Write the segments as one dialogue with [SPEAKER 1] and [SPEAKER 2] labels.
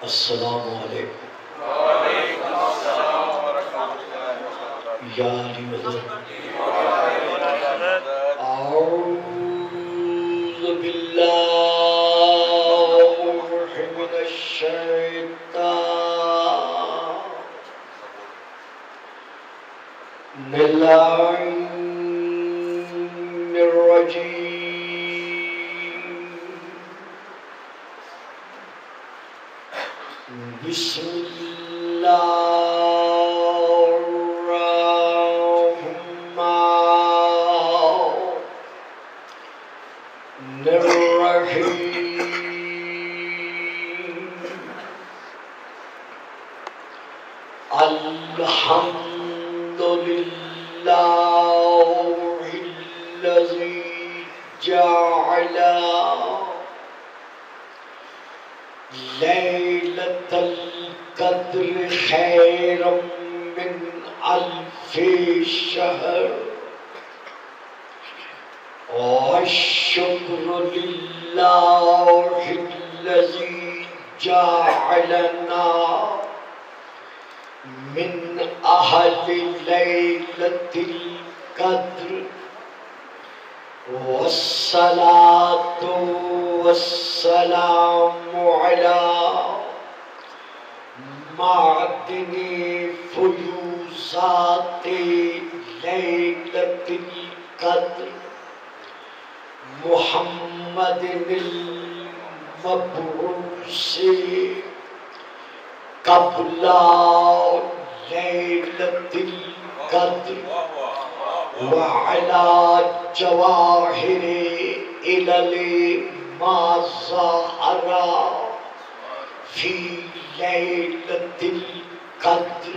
[SPEAKER 1] السلام علیکم
[SPEAKER 2] وعلیکم السلام ورحمۃ اللہ وبرکاتہ۔
[SPEAKER 1] یا علی مدد اعوذ باللہ من الشیطان اللعین الرجیم بسم اللہ الرحمن الرحیم الحمد للہ الذی جعل لیلۃ القدر خیرا من الف شہر والشکر للہ الذی جعلنا من اہل لیلۃ القدر والصلاة والسلام علی معدن فیوزات لیلۃ القدر محمد المبعوث قبل لیلۃ القدر وعلى جواہر علل ما ظہر فی لیلۃ القدر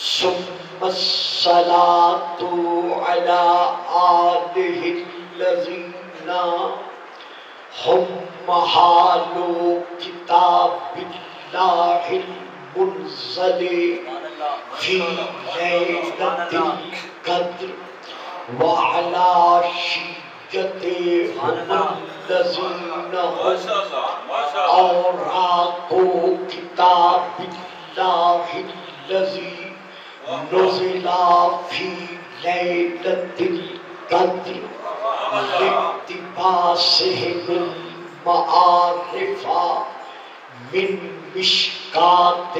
[SPEAKER 1] ثم الصلاة علی آلہ الذین ہم محال کتاب اللہ المنزل فی لیلۃ القدر وعلی شیعتہم الذین هم اوراق کتاب اللہ الذی نزل فی لیلۃ القدر لاقتباسہم المعارف من مشکات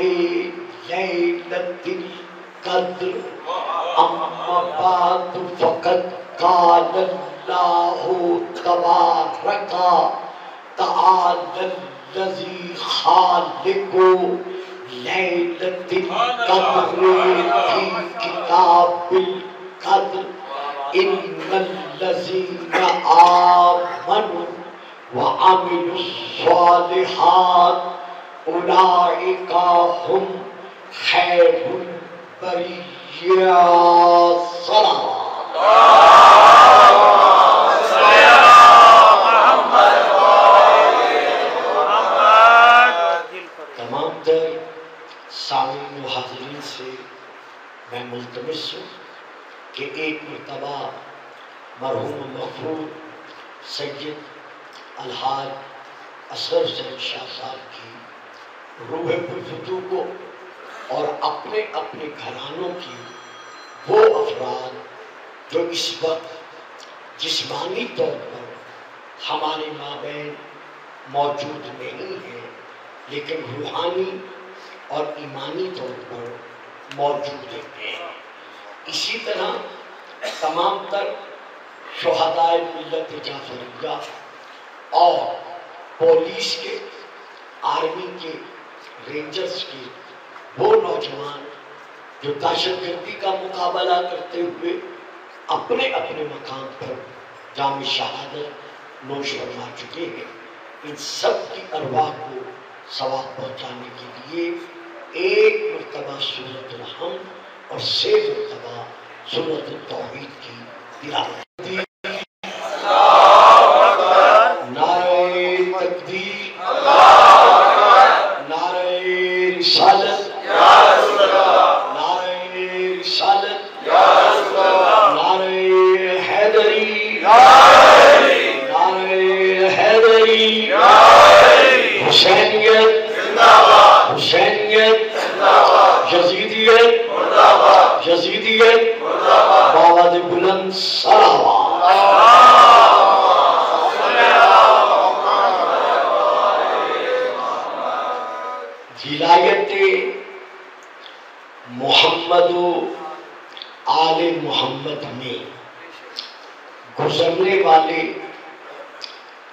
[SPEAKER 1] لیلۃ القدر اما بعد فقد قال اللہ تبارک تعالی الذی خالق لیلۃ القدر فی کتاب القدر ان الذین آمنوا وعملوا الصالحات اولئک هم خیر البریہ صلوات تمام تر سامعین و حاضرین سے میں ملتمس ہوں کہ ایک مرتبہ مرحوم مغفور سید الحاج اصغر حسین شاہ صاحب کی روح پرفتو کو اور اپنے اپنے گھرانوں کی وہ افراد جو اس وقت جسمانی طور پر ہمارے مابین موجود نہیں ہیں لیکن روحانی اور ایمانی طور پر موجود ہیں، اسی طرح تمام تر شہدائے ملت جعفریہ اور پولیس کے، آرمی کے، رینجرز کے وہ نوجوان جو دہشت گردی کا مقابلہ کرتے ہوئے اپنے اپنے مقام پر جام شہادت نوش فرما چکے ہیں، ان سب کی ارواح کو ثواب پہنچانے کے لیے ایک مرتبہ سورۃ الحمد اور 6 مرتبہ سورۃ التوحید کی تلاوت۔ نعرہ تکبیر، نعرہ رسالت، نعرہ رسالت، نعرہ حیدری، نعرہ حیدری، حسینیت ولایت محمد و آل محمد میں گزرنے والے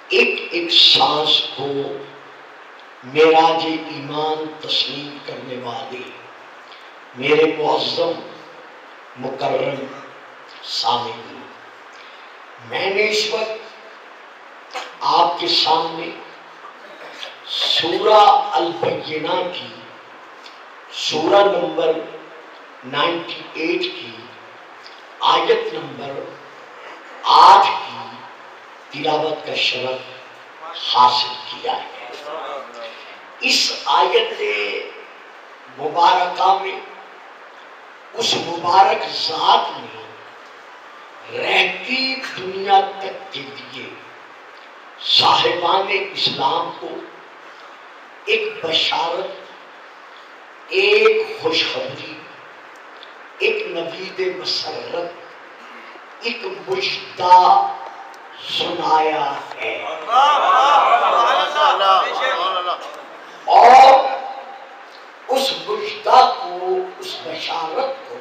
[SPEAKER 1] ایک ایک سانس کو معراج ایمان تسلیم کرنے والے میرے معظم مکرم سامعین، میں نے اس وقت آپ کے سامنے سورہ البینہ کی سورہ نمبر 98 کی آیت نمبر 8 کی تلاوت کا شرف حاصل کیا ہے۔ اس آیت مبارکہ میں اس مبارک ذات نے رہتی دنیا تک کے لیے صاحبان اسلام کو ایک بشارت، ایک خوشخبری، ایک نوید مسرت، ایک مجدہ سنایا ہے، اور اس مجدہ کو، اس بشارت کو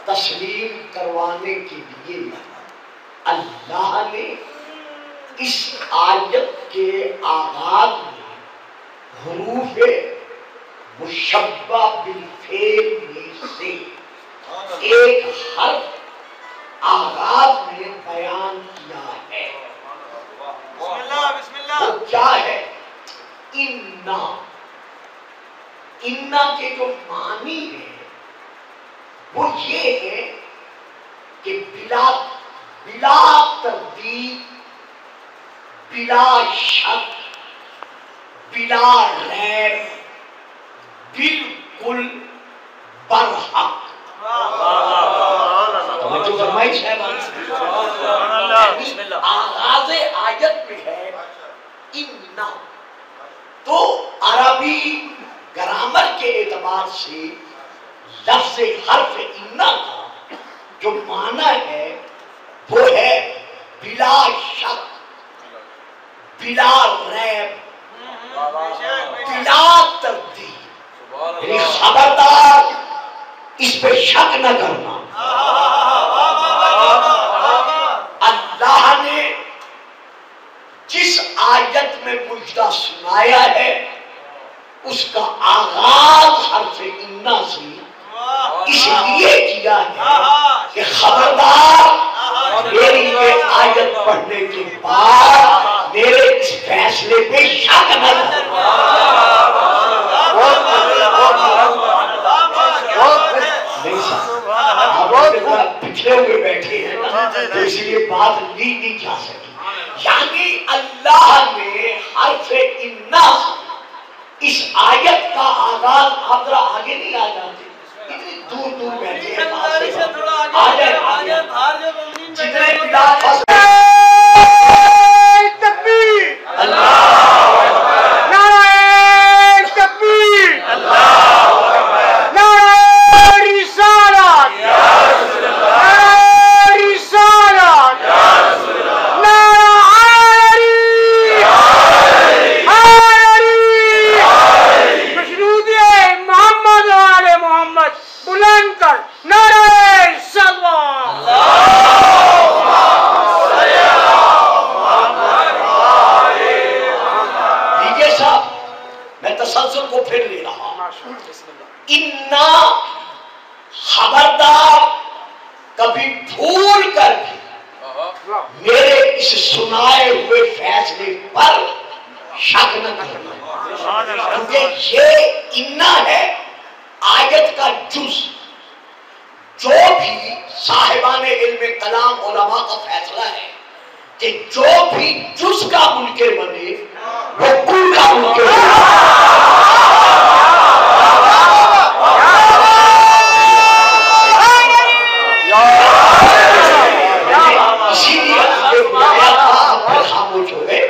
[SPEAKER 1] تسلیم کروانے کے لیے اللہ نے اس آیت کے آغاز میں حروف مشبہ بالفعل میں سے ایک حرف آغاز میں بیان کیا ہے۔ بسم اللہ بسم اللہ۔ وہ کیا ہے؟ اِنَّا۔ اِنَّا کے جو معنی ہیں وہ یہ ہے کہ بلا تردید، بلا شک، بلا ریب، بالکل برحق۔ توجہ فرمائش ہے آغاز آیت میں ہے اِنَّا، تو عربی گرامر کے اعتبار سے لفظ حرف اِنَّا کا جو معنی ہے وہ ہے بلا شک، بلا ریب، بلا تردید، یعنی خبردار اس پہ شک نہ کرنا۔ اللہ نے جس آیت میں مجدہ سنایا ہے اس کا آغاز حرف اِنَّا سے اس لیے کیا ہے کہ خبردار میری یہ آیت پڑھنے کے بعد میرے اس فیصلے پہ شک نہ کرنا۔ پچھلے ہوئے بیٹھے ہیں تو اس لیے بات نہیں جا سکی، یعنی اللہ نے حرف اِنَّا اس آیت کا آغاز، آپ ذرا آگے نہیں آ جاتے، اتنی دور دور بیٹھے ہیں، جتنے بلاد فصل تکبیر، اللہ نعرہ تکبیر، نعرہ رسالت، نعرہ رسالت، نعرہ حیدری، مشروط محمد و آل محمد، بلند کر نعرہ صلوات۔ لیجیے صاحب، میں تسلسل کو پھر لے رہا ہوں۔ اِنَّا، خبردار کبھی بھول کر بھی میرے اس سنائے ہوئے فیصلے پر شک نہ کرنا، کیونکہ یہ اِنَّا ہے آیت کا جز۔ جو بھی صاحبان علم کلام علماء کا فیصلہ ہے کہ جو بھی جز کا منکر بنے وہ کل کا منکر بنے۔ اسی لیے خاموش ہو گئے۔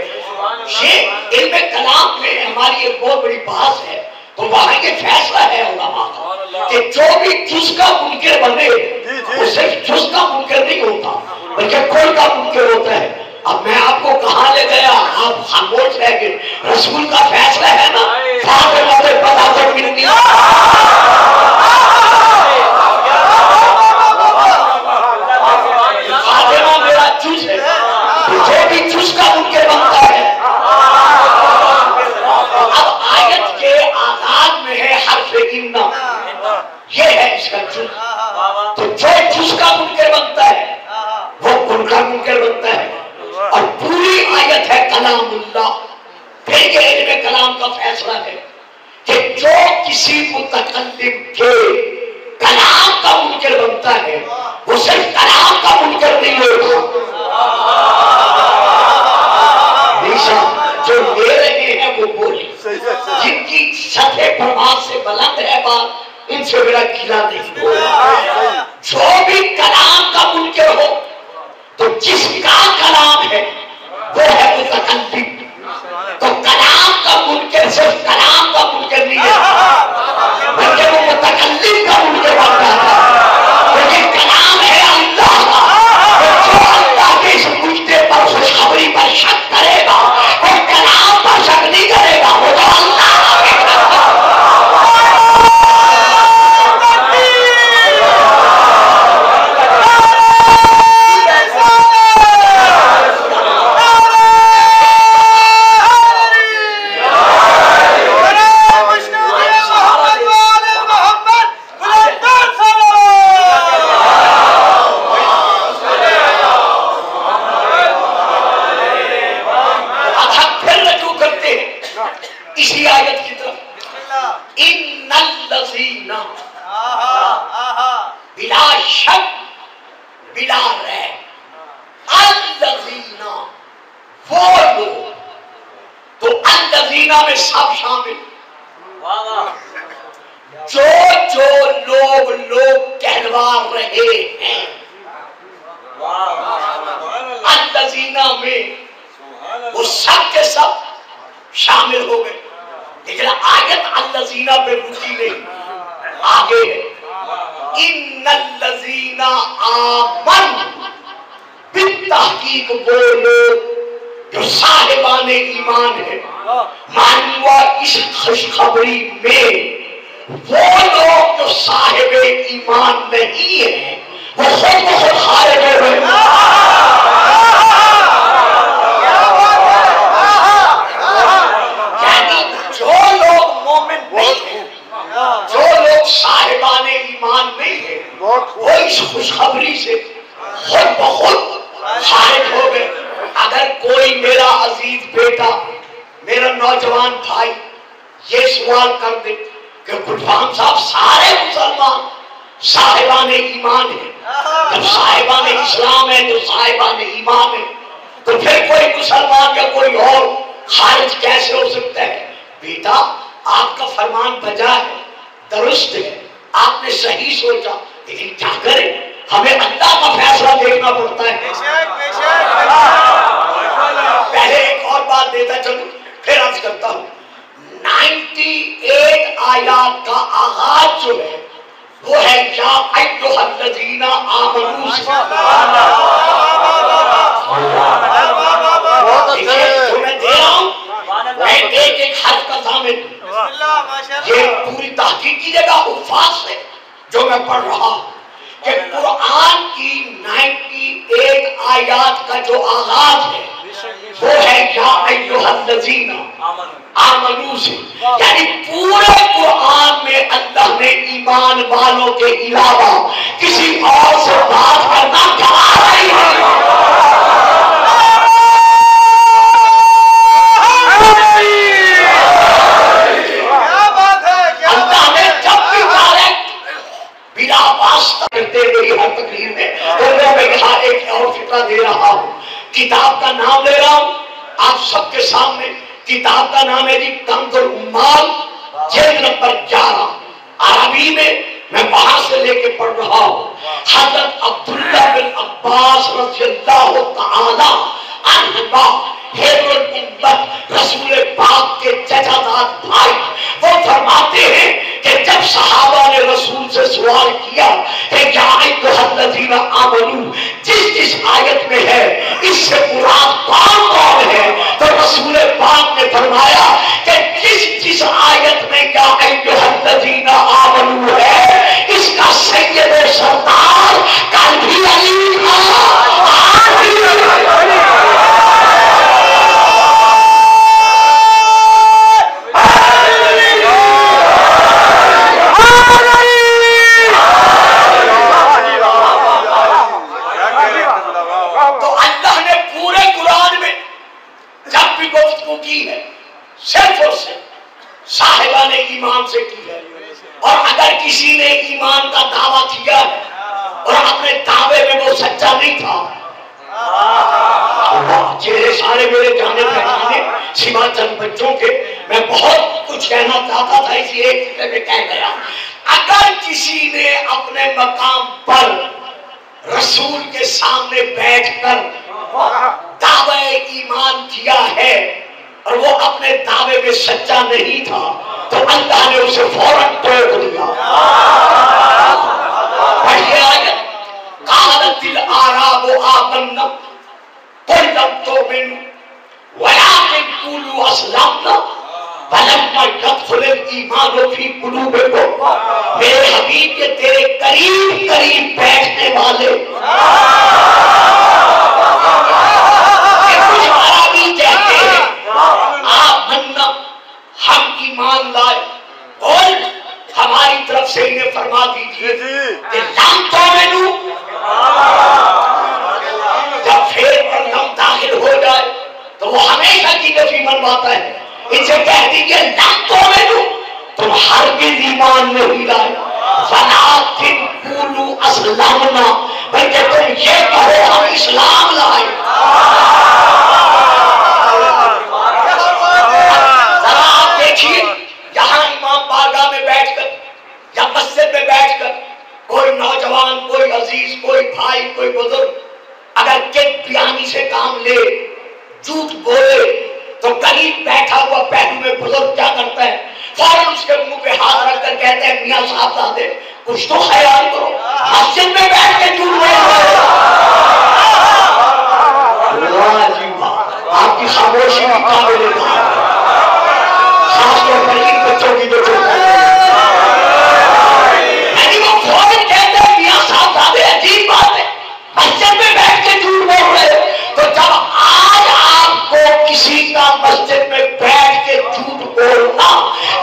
[SPEAKER 1] یہ علم کلام میں ہماری ایک بہت بڑی بحث ہے، تو وہاں یہ فیصلہ ہے علماء کا کہ جو بھی جز کا منکر بنے وہ صرف جز کا منکر نہیں ہوتا بلکہ کل کا منکر ہوتا ہے۔ اب میں آپ کو کہاں لے گیا؟ آپ خاموش رہ گئے. رسول کا فیصلہ ہے نا. فاطمہ سے پتا تو ملتی فاطمہ میرا چوس ہے، جو بھی چوس کا منکر بنتا ہے. اب آیت کے آغاز میں ہے حرف انا، یہ ہے اس کا چوس. تو جو چوس کا منکر بنتا ہے وہ کن کا منکر بنتا ہے. اور پوری آیت ہے کلام اللہ. پھر یہ علم کلام کا فیصلہ ہے کہ جو کسی متکلم کے کلام کا منکر بنتا ہے وہ صرف کلام کا منکر نہیں ہوگا. جو لے رہے ہیں وہ بولے، جن کی سطح پرواز سے بلند ہے بات، ان سے میرا گلہ نہیں ہوگا. جو بھی کلام کا منکر ہو تو جس کا کلام ہے وہ ہے متکلم. تو کلام کا منکر صرف کلام کا منکر نہیں ہے بلکہ وہ متکلم کا منکر بن جاتا ہے. لیکن کلام ہے اللہ کا. جو اللہ کے اس مجدے پر خوشخبری پر شک کرے گا وہ کلام پر شک نہیں کرے گا، وہ تو اللہ اسی آیت کی طرف. ان الذین، بلا شک بلا ریب، الذین وہ لوگ. تو الذین میں سب شامل، جو لوگ کہلوا رہے ہیں. الذین میں وہ سب کے سب شامل ہو گئے. لیکن آیت الذین پہ رکی نہیں، آگے ان الذین آمنوا، بالتحقیق وہ لوگ جو صاحبان ایمان ہیں. مانوا اس خوشخبری میں وہ لوگ جو صاحب ایمان نہیں ہیں وہ خود بخود خارج ہو گئے. جو لوگ صاحبان ایمان نہیں ہیں وہ اس خوشخبری سے خود بخود خارج ہو گئے. اگر کوئی میرا عزیز بیٹا، میرا نوجوان بھائی یہ سوال کر دے کہ غلام صاحب سارے مسلمان صاحبان ایمان ہیں، جب صاحبان اسلام ہے تو صاحبان ایمان ہے، تو پھر کوئی مسلمان یا کوئی اور خارج کیسے ہو سکتا ہے؟ بیٹا آپ کا فرمان بجا ہے، درست ہے، آپ نے صحیح سوچا، لیکن کیا کریں، ہمیں اللہ کا فیصلہ دیکھنا پڑتا ہے. پہلے ایک اور بات دیتا چلوں پھر عرض کرتا ہوں. 98 آیات کا آغاز جو ہے وہ ہے یا ایھا الذین آمنوا. جو میں دے رہا ہوں میں ایک حرف کا ضامن ہوں. یہ پوری تحقیق کیجیے گا الفاظ سے جو میں پڑھ رہا ہوں کہ قرآن کی 98 آیات کا جو آغاز ہے وہ ہے یا ایھا الذین آمنوا سے. یعنی پورے قرآن میں اللہ نے ایمان والوں کے علاوہ کسی اور سے بات کرنا کہا نہیں ہے. دے رہا ہوں کتاب کا نام لے رہا ہوں آپ سب کے سامنے. کتاب کا نام ہے جی کنز العمال، جلد نمبر 11. عربی میں وہاں سے لے کے پڑھ رہا ہوں. حضرت عبداللہ بن عباس رضی اللہ تعالی عنہما حبر الامت رسول پاک کے چچاداد بھائی، وہ فرماتے ہیں کہ جب صحابہ نے رسول سے سوال کیا کہ یا ایھا الذین آمنوا، جس جس آیت میں ہے اس سے مراد کون کون ہے؟ تو رسول پاک نے فرمایا کہ جس آیت میں یا ایھا الذین آمنوا ہے اس کا سید و سردار کل بھی علی تھا، آج بھی علی۔ تو اللہ نے پورے قرآن میں جب بھی گفتگو کی ہے صرف اور صرف صاحبان ایمان سے کی ہے، اور اگر کسی نے ایمان کا دعویٰ کیا ہے اور اپنے دعوے میں وہ سچا نہیں تھا، چہرے سارے میرے جانے پہچانے سوا چند بچوں کے، میں بہت کچھ کہنا چاہتا تھا اسی ایک چیز میں کہہ گیا۔ اگر کسی نے اپنے مقام پر رسول کے سامنے بیٹھ کر دعوے ایمان کیا ہے اور وہ اپنے دعوے میں سچا نہیں تھا تو اللہ نے اسے فوراً ٹوک دیا۔ پڑھیے آیت، قالت الاعراب آمنا قل لم تؤمنوا ولكن قولوا اسلمنا ولما يدخل الایمان فی قلوبکم۔ میرے حبیب کے تیرے قریب قریب بیٹھنے والے کچھ عربی کہتے ہیں آمنا، ہم ایمان لائے، اور ہماری طرف سے انہیں فرما دیجیے کہ لم تؤمنوا، جب پھر پر لم داخل ہو جائے تو وہ ہمیشہ کی نفی منواتا ہے۔ ان سے کہہ دیجیے لم تؤمنوا، تم ہرگز ایمان نہیں لائے، ولکن قولوا اسلمنا، بلکہ تم یہ کہو ہم اسلام لائے۔ ذرا آپ دیکھیے یہاں امام بارگاہ میں بیٹھ کر یا مسجد میں بیٹھ کر کوئی نوجوان، کوئی عزیز، کوئی بھائی، کوئی بزرگ اگر کت بیانی سے کام لے، جھوٹ بولے، تو قریب بیٹھا ہوا پہلو میں بزرگ کیا کرتا ہے؟ فوراً اس کے منہ پہ ہاتھ رکھ کر کہتے ہیں میاں صاحب زادے کچھ تو خیال کرو، مسجد میں بیٹھ کے جھوٹ بول رہے ہو۔ آپ کی خاموشی بھی قابل ہے، خاص طور پر ان بچوں کی جو وہ فوراً کہتے ہیں میاں صاحب زادے عجیب بات ہے، مسجد میں بیٹھ کے جھوٹ بول رہے ہو۔ تو جب آج آپ کو کسی کا مسجد میں بیٹھ کے جھوٹ بولنا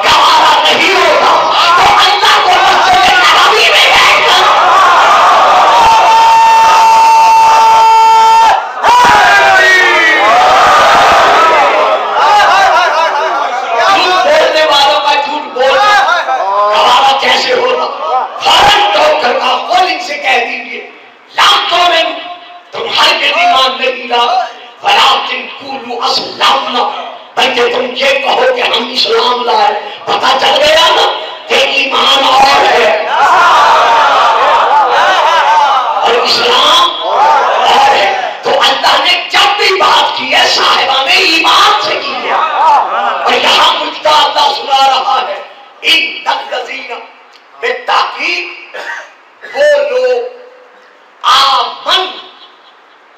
[SPEAKER 1] گوارا نہیں ہوگا تو اللہ کو مسجد نبوی میں بیٹھ کر جھوٹ بولنے والوں کا جھوٹ بولنا گوارا کیسے ہوگا؟ فوراً ٹوک کر قول ان سے کہہ دیجیے لاکھوں میں تم ہرگز ایمان نہیں لائے، ولکن قولوا اسلمنا، بلکہ تم یہ کہو کہ ہم اسلام لائے۔ پتہ چل گیا نا کہ ایمان اور ہے اور اسلام اور ہے۔ تو اللہ نے جب بھی بات کی ہے صاحبان ایمان سے کی ہے، اور یہاں مجھتا اللہ سنا رہا ہے ان الذین، بالتحقیق وہ لوگ آمن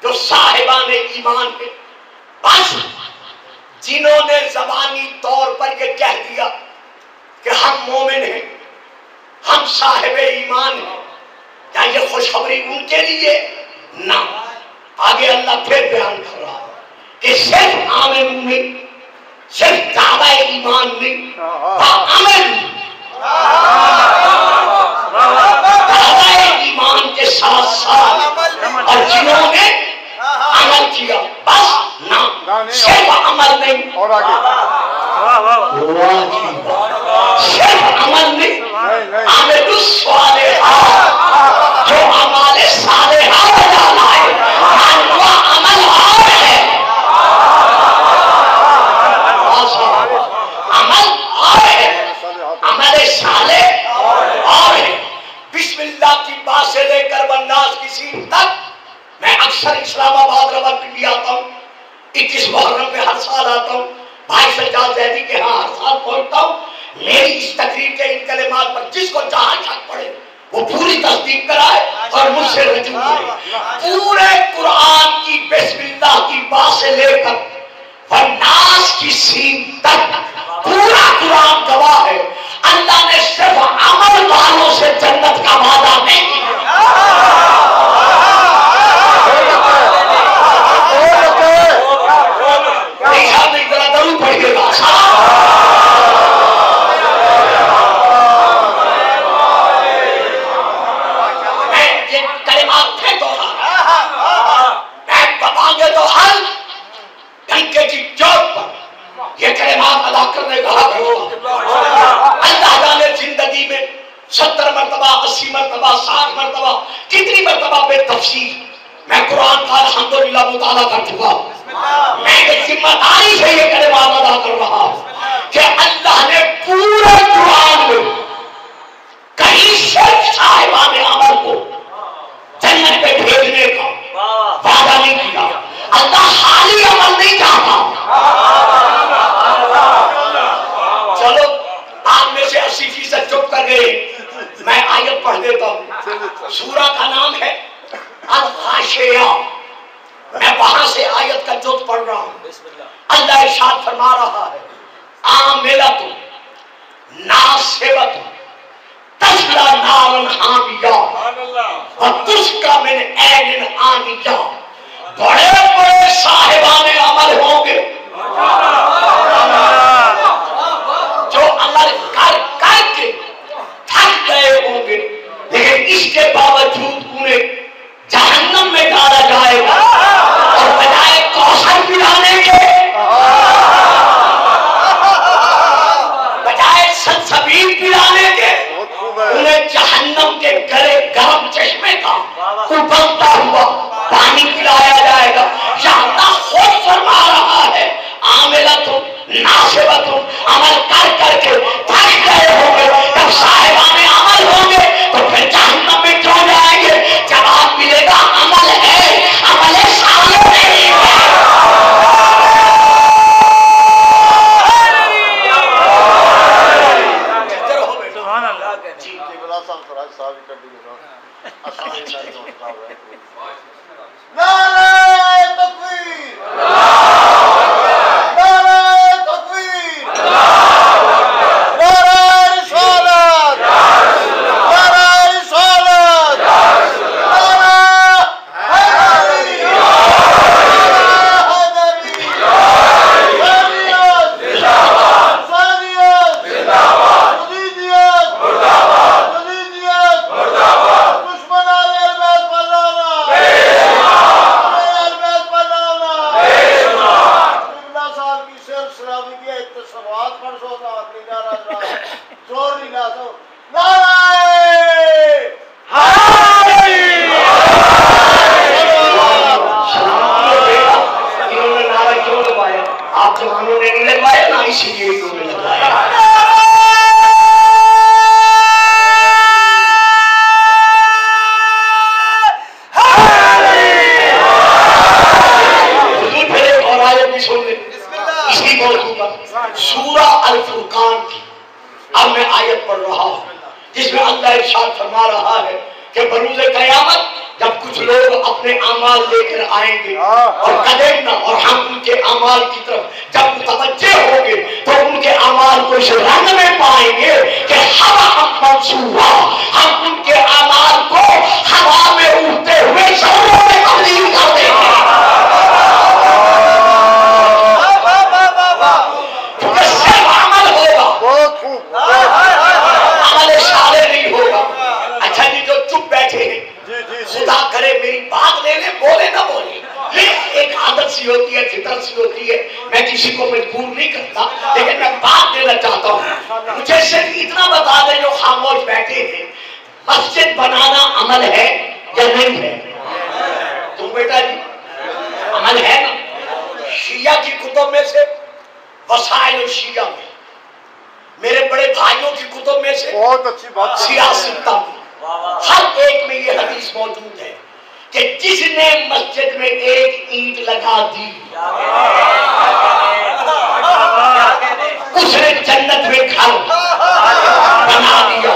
[SPEAKER 1] جو صاحبان ایمان ہیں، بس جنہوں نے زبانی طور پر یہ کہہ دیا کہ ہم مومن ہیں، ہم صاحب ایمان ہیں، کیا یہ خوشخبری ان کے لیے؟ نہ، آگے اللہ پھر بیان کر رہا ہے کہ صرف آمن نہیں، صرف دعوی ایمان نہیں، عمل دعوی ایمان کے ساتھ ساتھ اور جنہوں نے عمل کیا، بس نہ صرف عمل نہیں، صرف عمل نہیں، عمل الصالحات، جو اعمال صالحہ بجا لائے، وہ عمل اور ہے، عمل اور ہے، عمل صالح اور ہے۔ بسم اللہ کی بات سے لے کر والناس کی سین تک میں اکثر اسلام آباد راولپنڈی آتا ہوں، 21 محرم میں ہر سال آتا ہوں، بھائی سجاد زیدی کے ہاں ہر سال پہنچتا ہوں۔ میری اس تقریر کے ان کلمات پر جس کو جہاں شک پڑے وہ پوری تصدیق کرائے اور مجھ سے رجوع کرے. پورے قرآن کی بسم اللہ کی بات سے لے کر والناس کی سین تک پورا قرآن گواہ ہے. اللہ نے صرف عمل والوں سے جنت کا وعدہ نہیں کیا. نہیں ذرا ضرور پڑھیے گا. تو ہر ڈنکے کی چوٹ پر یہ کلمات ادا کرنے کا حق ہوگا. اللہ جانے زندگی میں 70 مرتبہ 80 مرتبہ 60 مرتبہ کتنی مرتبہ بے تفصیل میں قرآن کا الحمدللہ مطالعہ کر چکا ہوں. میں ایک ذمہ داری سے یہ کلمات ادا کر رہا ہوں کہ اللہ نے پورے قرآن میں کہیں صرف صاحبان عمل کو جنت پہ بھیجنے کا وعدہ نہیں کیا. اللہ خالی عمل نہیں چاہتا. چلو آپ میں سے 80% چپ کر گئے. میں آیت پڑھ دیتا ہوں. سورہ کا نام ہے الغاشیہ. میں وہاں سے آیت کا جز پڑھ رہا ہوں. اللہ ارشاد فرما رہا ہے عاملۃ ناصبۃ تصلی نارا حامیہ وتسقی من عین آنیہ. بڑے بڑے صاحبان عمل ہوں گے جو عمل کر کر کے تھک گئے ہوں گے لیکن اس کے باوجود انہیں جہنم میں ڈالا جائے گا اور بجائے کوثر پلانے کے بجائے سلسبیل پلانے کے انہیں جہنم کے گلے گرم چشمے کا ابلتا ہوا پانی پلایا جائے گا. یا اللہ خود فرما رہا ہے عاملۃ ناصبۃ عمل کر کر کے تھک گئے ہوں گے. جب صاحبان عمل ہوں گے تو پھر جہنم میں کیوں جائیں گے؟ جواب ملے گا عمل ہے، عمل صالح نہیں ہے. سورہ الفرقان کی اب میں آیت پڑھ رہا ہوں جس میں اللہ ارشاد فرما رہا ہے کہ بروز قیامت جب کچھ لوگ اپنے اعمال لے کر آئیں گے اور قدمنا اور ہم ان کے اعمال کی طرف جب متوجہ ہوں گے تو ان کے اعمال کو اس رنگ میں پائیں گے کہ ہوا منصورہ، ہم ان کے اعمال کو ہوا میں اڑتے ہوئے ذروں میں تبدیل کر دیں گے. خدا کرے میری بات لے لے، بولے نہ بولے، یہ ایک عادت سی ہوتی ہے، فطرت سی ہوتی ہے. میں کسی کو مجبور نہیں کرتا لیکن میں بات دینا چاہتا ہوں. مجھے صرف اتنا بتا دیں جو خاموش بیٹھے ہیں، مسجد بنانا عمل ہے یا نہیں ہے؟ تم بیٹا جی عمل ہے نا. شیعہ کی کتب میں سے وسائل الشیعہ میں، میرے بڑے بھائیوں کی کتب میں سے
[SPEAKER 2] بہت اچھی بات
[SPEAKER 1] سیاست میں، ہر ایک میں یہ حدیث موجود ہے کہ جس نے مسجد میں ایک اینٹ لگا دی اس نے جنت میں گھر بنا دیا.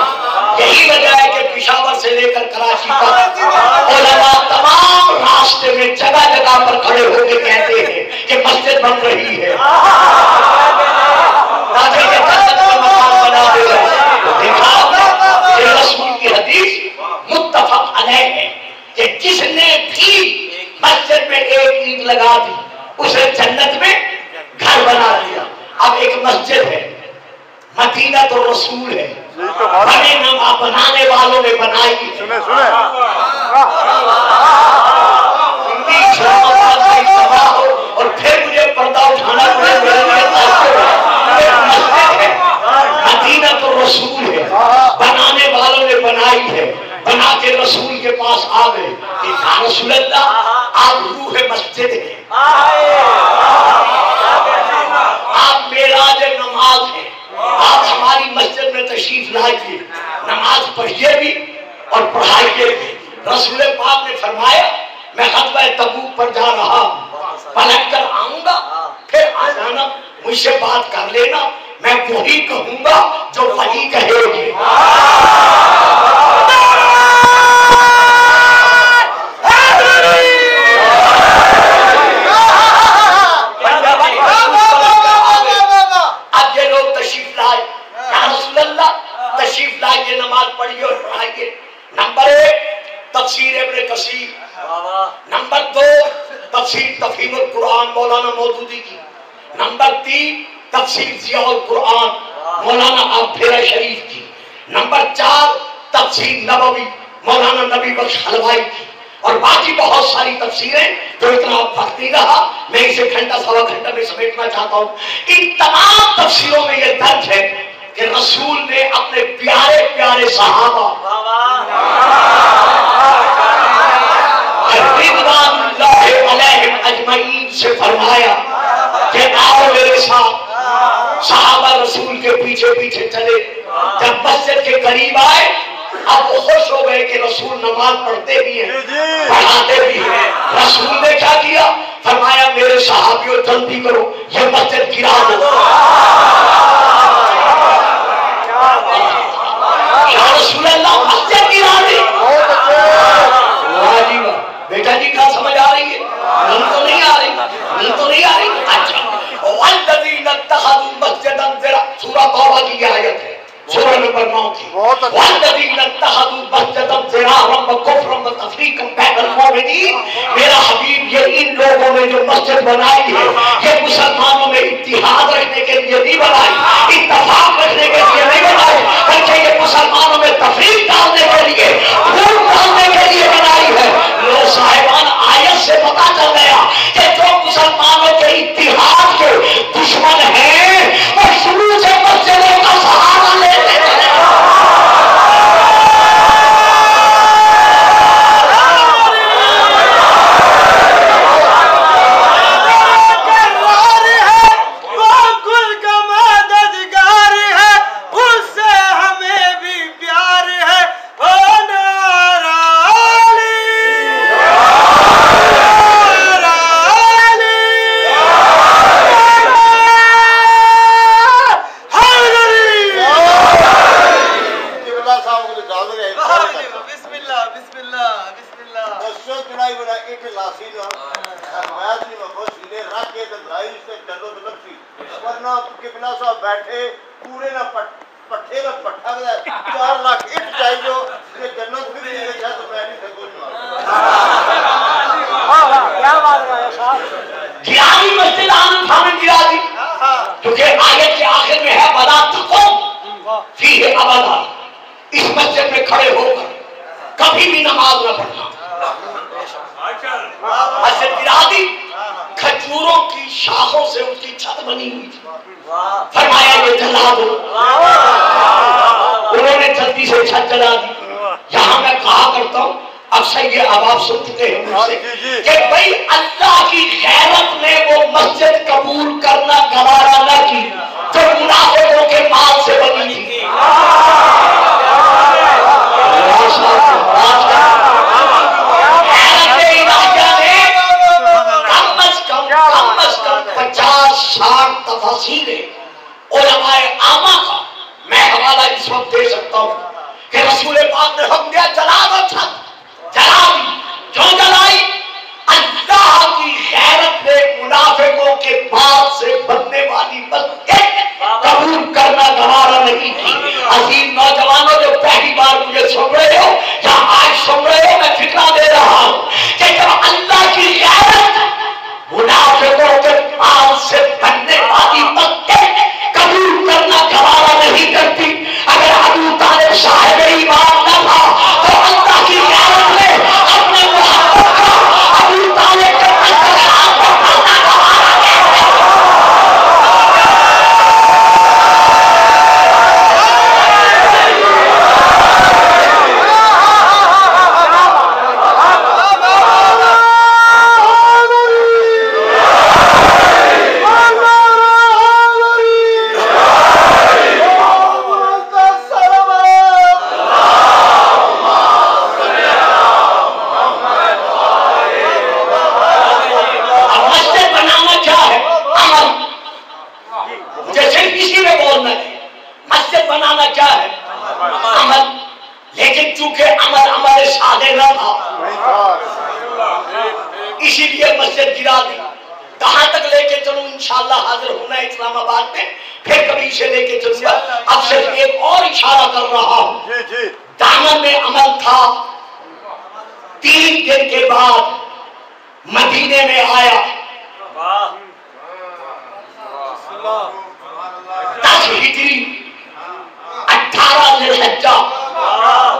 [SPEAKER 1] یہی وجہ ہے کہ پشاور مدینہ تو رسول ہے، بنانے والوں نے بنائی ہے۔ اور پھر مجھے پردہ اٹھانا پڑے، مدینہ تو رسول ہے، بنانے والوں نے بنائی ہے، بنا کے رسول کے پاس آ گئے کہ یا رسول اللہ آپ روح مسجد ہیں، آپ معراج نماز ہیں، آپ ہماری مسجد میں تشریف لائیے، نماز پڑھیے بھی اور پڑھائیے بھی۔ رسول پاک نے فرمایا میں غزوہ تبوک پر جا رہا ہوں، پلٹ کر آؤں گا، پھر آ جانا، مجھ سے بات کر لینا، میں وہی کہوں گا جو وہی کہے گی۔ اب یہ لوگ تشریف لائے، یا رسول اللہ تشریف لائیے، نماز پڑھیے اور پڑھائیے۔ نمبر 1 تفسیر ابن کثیر، نمبر 2 تفسیر تفہیم القرآن مولانا مودودی کی، نمبر 3 تفسیر ضیاء القرآن مولانا عبداللہ شریف کی، نمبر 4 تفسیر نبوی مولانا نبی بخش حلوائی کی، اور باقی بہت ساری تفسیریں جو اتنا وقت نہیں رہا میں اسے گھنٹہ سوا گھنٹہ میں سمیٹنا چاہتا ہوں۔ ان تمام تفسیروں میں یہ درج ہے کہ رسول نے اپنے پیارے پیارے صحابہ رضوان اللہ علیہم اجمعین سے فرمایا کہ آؤ میرے ساتھ۔ صحابہ رسول کے پیچھے پیچھے چلے، جب مسجد کے قریب آئے اب وہ خوش ہو گئے کہ رسول نماز پڑھتے بھی ہیں پڑھاتے بھی ہیں۔ رسول نے کیا کیا؟ فرمایا میرے صحابیوں جلدی کرو، یہ مسجد گرا دو۔ یا رسول اللہ مسجد گرا دی؟ بیٹا جی کہاں سمجھ آ رہی ہے؟ نیند تو نہیں آ رہی، نیند تو نہیں آ رہی۔ اچھا، وَالَّذِينَ اتَّخَذُوا مَسْجِدًا ضِرَارًا، سورہ توبہ کی یہ آیت ہے، سورہ نمبر 9 کی۔ وَالَّذِينَ اتَّخَذُوا مَسْجِدًا ضِرَارًا وَكُفْرًا وَتَفْرِيقًا بَيْنَ الْمُؤْمِنِينَ، میرا حبیب یہ ان لوگوں نے جو مسجد بنائی ہے یہ مسلمانوں میں اتحاد رکھنے کے لیے نہیں بنائی، اتفاق رکھنے کے لیے نہیں بنائی، بلکہ یہ مسلمانوں میں تفریق ڈالنے کے لیے، پھوٹ ڈالنے کے لیے بنائی ہے۔ لو صاحبان آیت سے پتا چل گیا کہ جو مسلمانوں کے اتحاد کے دشمن ہیں وہ شروع سے مسجدوں کا سہارا لیتے ہیں۔
[SPEAKER 3] بیٹھے پورے نہ پٹھے نہ پٹھا گیا 4 لاکھ اٹ چاہیے کہ جنت بھی نہیں ہے تو میں نہیں سکوں کیا بات ہے صاحب
[SPEAKER 1] گیاری مسجد آمن تھامن گرا دی کیونکہ آیت کے آخر میں ہے وَلَا تَقُمْ فِيهِ أَبَدًا، اس مسجد میں کھڑے ہو کر کبھی بھی نماز نہ پڑھنا۔ مسجد گرا دی، کھجوروں کی شاخوں سے اس کی چھت بنی ہوئی تھی، فرمایا یہ جلا دو، انہوں نے جلدی سے چھت جلا دی۔ یہاں میں کہا کرتا ہوں اکثر یہ آواز سن چکے ہیں مجھ سے کہ بھئی اللہ کی غیرت نے وہ مسجد قبول کرنا گوارا نہ کی جو منافقوں کے مال سے بنی تھی۔ کم از کم 50-60 تفاسیریں علماء عامہ کا میں حوالہ اس وقت دے سکتا ہوں کہ رسول پاک نے حکم دیا جلا دو چھت، جلا دی۔ کیوں جلائی؟ اللہ کی غیرت نے منافقوں کے مال سے بننے والی مسجد قبول کرنا گوارا نہیں تھی۔ عظیم نوجوانوں جو پہلی بار مجھے سن رہے ہو یا آج سن رہے ہو، میں فکرہ دے رہا ہوں کہ جب اللہ کی غیرت منافقوں کے مال سے بننے والی مسجد قبول کرنا گوارا نہیں بنانا کیا ہے؟ عمل. لیکن چونکہ عمل ہمارے سادے نہ تھا اسی لیے مسجد گرا دی. کہاں تک لے کے چلوں؟ انشاءاللہ حاضر ہونا ہے اسلام آباد میں، پھر کبھی اسے لے کے چلوں گا. اب صرف ایک اور اشارہ کر رہا ہوں. دامن میں عمل تھا. 3 دن کے بعد مدینے میں آیا. 10 ہجری 18 ذوالحجہ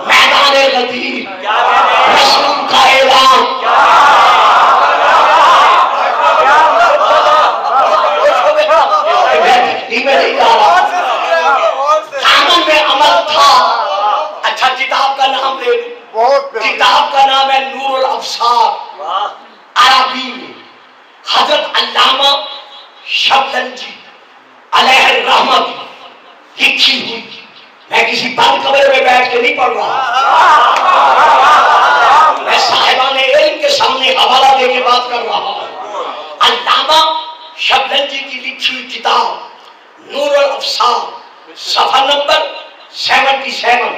[SPEAKER 1] میدان غدیر رسول کا اعلان. دامن میں عمل تھا. اچھا کتاب کا نام لے لوں. کتاب کا نام ہے نور الابصار. عربی میں حضرت علامہ شبلنجی علیہ الرحمہ کی لکھی ہوئی. میں کسی بند کمرے میں بیٹھ کے نہیں پڑھ رہا، میں صاحبان علم کے سامنے حوالہ دے کے بات کر رہا ہوں. علامہ شبلنجی کی لکھی ہوئی کتاب نور الابصار، صفحہ نمبر 77،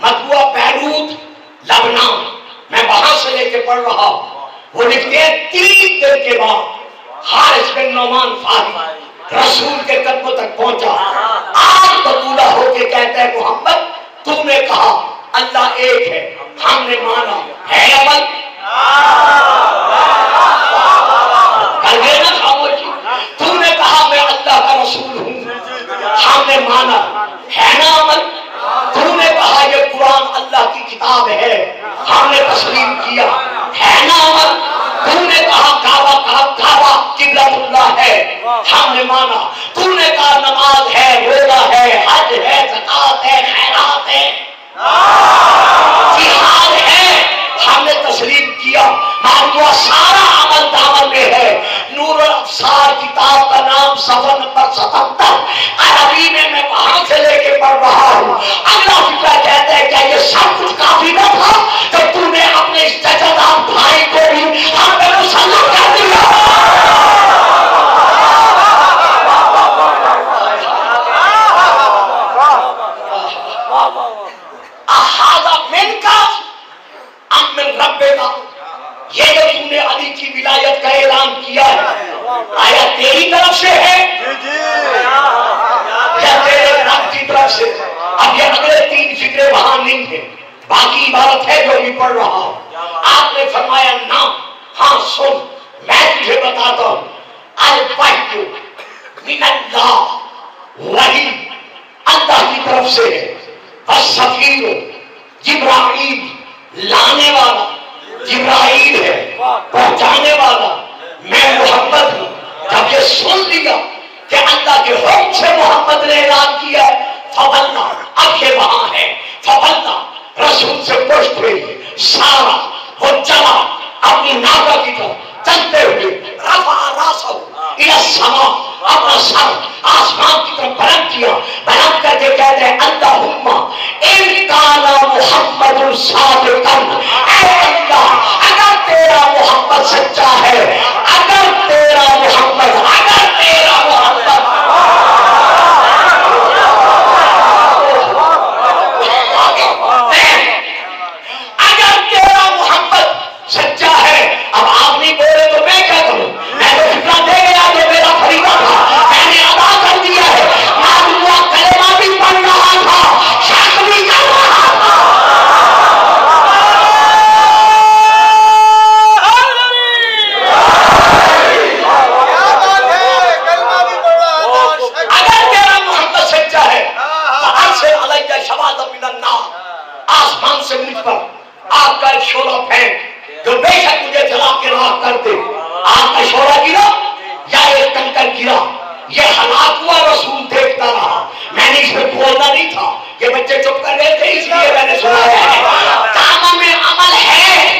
[SPEAKER 1] مطبوعہ بیروت لبنان. میں وہاں سے لے کے پڑھ رہا ہوں. وہ لکھتے ہیں 3 دن کے بعد حارث بن نعمان فاہمی رسول کے قدموں تک پہنچا. آج بطولہ ہو کے کہتا ہے محمد تو نے کہا اللہ ایک ہے، ہم نے مانا ہے. عمل کر گئے نا خاموشی. تو نے کہا میں اللہ کا رسول ہوں، ہم نے مانا ہے نا. عمل تو نے کہا یہ قرآن اللہ کی کتاب ہے، ہم نے تسلیم کیا ہے نا. عمل تو نے کہا کعبہ قبلۃ اللہ ہے، ہم نے مانا. تو نے کہا نماز ہے، روزہ ہے، حج ہے، زکات ہے، خیرات ہے، جہاد ہے، ہم نے تسلیم کیا. معلوم سارا عمل دامن میں ہے. نور الابصار کتاب کا نام، صفحہ نمبر 77، عربی میں وہاں سے لے کے پڑھ رہا ہوں. اگلا فکرہ کہتا ہے کہ یہ سب کچھ کافی نہ تھا تو تو نے اپنے اس ججدار بھائی کو بھی ہم پہ مسلط کر دیا. احاذا من کا ام من رب کا. یہ جو تم نے علی کی ولایت کا اعلان کیا ہے آیا تیری طرف سے ہے یا تیرے رب کی طرف سے؟ اب یہ اگلے 3 فکرے وہاں نہیں ہیں، باقی عبارت ہے جو بھی پڑھ رہا ہوں. آپ نے فرمایا نہ، ہاں سن میں تجھے بتاتا ہوں. الوحی من اللہ، وحی اللہ کی طرف سے ہے. السفیر جبرائیل، لانے والا جبرائیل ہے، پہنچانے والا میں محمد ہوں. جب یہ سن لیا کہ اللہ کے حکم سے محمد نے اعلان کیا ہے فبلہ، اب یہ وہاں ہے. فبلہ رسول سے پشت ہوئی سارا، وہ چلا اپنی ناکہ کی طرف چلتے ہوئے. رفع راسہ الی السماء، اپنا سر آسمان کی طرف بلند کیا. بلند کر کے کہتے ہیں اللہم ان کان محمد صادقا، اے اللہ اگر تیرا محمد سچا ہے، اگر تیرا محمد، اگر تیرا محمد سچا ہے. اب آپ نہیں بولے تو میں کیا کروں؟ میں تو فکرہ دے گیا جو میرا فریضہ تھا، میں نے ادا کر دیا ہے. معلوم کلمہ بھی پڑھ رہا تھا، شک بھی کر رہا تھا. اگر تیرا محمد سچا ہے فارسل علیہ شواذ من النار، آسمان سے مجھ پر آپ کا ایک شعلہ پھینک جو بے شک مجھے جلا کے راکھ کر دے. آپ کا شعلہ گرا یا ایک کنکر گرا، یہ ہلاک ہوا. رسول دیکھتا رہا. میں نے اس میں بولنا نہیں تھا، یہ بچے چپ کر گئے تھے اس لیے میں نے سنایا ہے. دامن میں عمل ہے.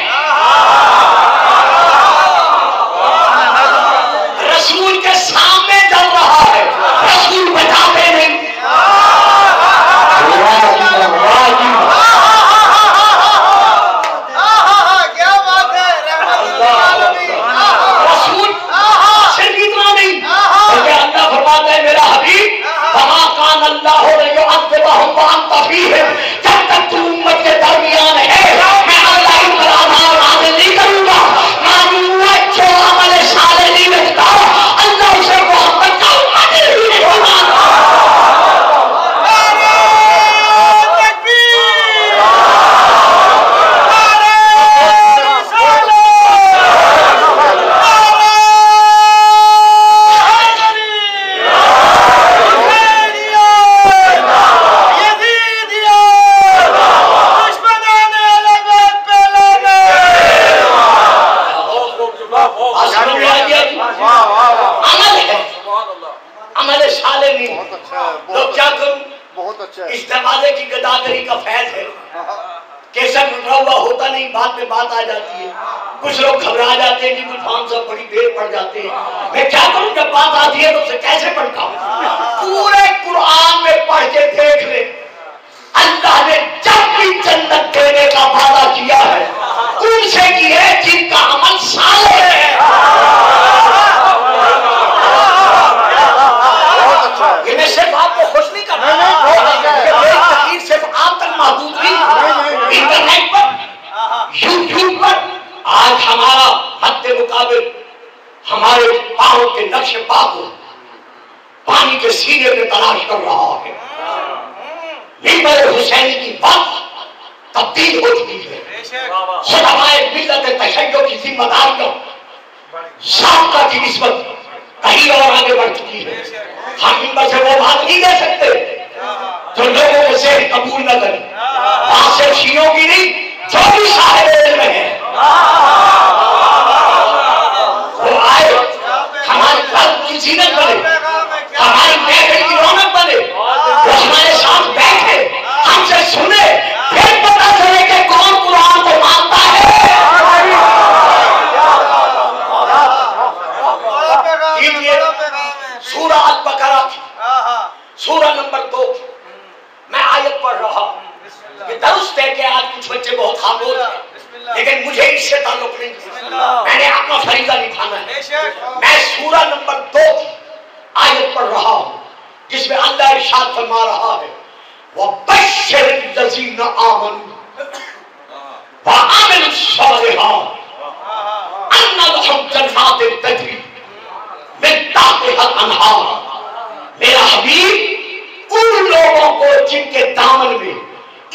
[SPEAKER 1] رسول کے سامنے چل رہا ہے، رسول بچاتے نہیں. اللہ اس دروازے کی گداگری کا فیض ہے. کیسا گزرا ہوا ہوتا نہیں، بات میں بات آ جاتی ہے. کچھ لوگ گھبرا جاتے ہیں کہ کچھ فارم صاحب بڑی دیر پڑ جاتے ہیں. میں کیا کروں جب بات آتی ہے تو اسے کیسے پڑھتا ہوں؟ پورے قرآن میں پڑھ کے دیکھ لیں، اللہ نے جب بھی جنت دینے کا وعدہ کیا ہے ان سے کی ہے جن کا عمل صالح ہے. یہ میں صرف آپ کو خوش نہیں کرنا، یہ میری تقریر صرف آپ تک محدود نہیں. انٹرنیٹ پر، یوٹیوب پر آج ہمارا مد مقابل ہمارے پاؤں کے نقش پا کو پانی کے سینے پہ تلاش کر رہا ہے. منبر حسینی کی بات تبدیل ہو چکی ہے. خدمائے ملت تشیع کی ذمہ داریاں سابقہ کی نسبت کہیں اور آگے بڑھ چکی ہے. ہم منبر سے وہ بات نہیں دے سکتے جو لوگوں کے ذہن قبول نہ کریں. بات صرف شیعوں کی نہیں، جو بھی صاحب علم ہے وہ آئے، ہماری قلب کی زینت بنے، ہماری محفل کی رونق بنے، وہ ہمارے ساتھ بیٹھے، ہم سے سنے، پھر پتہ چلے کہ کون قرآن کو مانتا ہے. سورہ البقرہ سورہ نمبر 2 میں آیت پڑھ رہا ہوں. یہ درست ہے کہ آج کچھ بچے بہت خاموش ہیں لیکن مجھے اس سے تعلق نہیں، میں نے اپنا فریضہ نبھانا ہے. میں سورہ نمبر 2 کی آیت پڑھ رہا ہوں جس میں اللہ ارشاد فرما رہا ہے وَبَشِّرِ الَّذِينَ آمَنُوا وَعَمِلُوا الصَّالِحَاتِ أَنَّ لَهُمْ جَنَّاتٍ تَجْرِي مِن تحتها الأنہار. میرا حبیب ان لوگوں کو جن کے دامن میں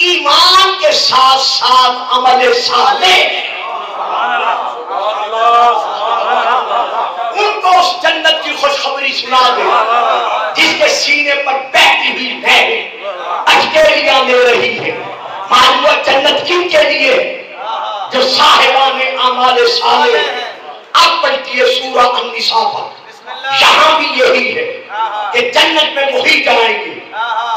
[SPEAKER 1] ایمان کے ساتھ ساتھ عمل صالح، ان کو اس جنت کی خوشخبری سنا دے جس کے سینے پر بہتی ہوئی نہریں اجگیریاں لے رہی ہے. معلوم ہوا جنت کن کے لیے جو صاحبان اعمال صالح. اب پڑھتی ہے سورہ النساء پر، یہاں بھی یہی ہے کہ جنت میں وہی جائیں گے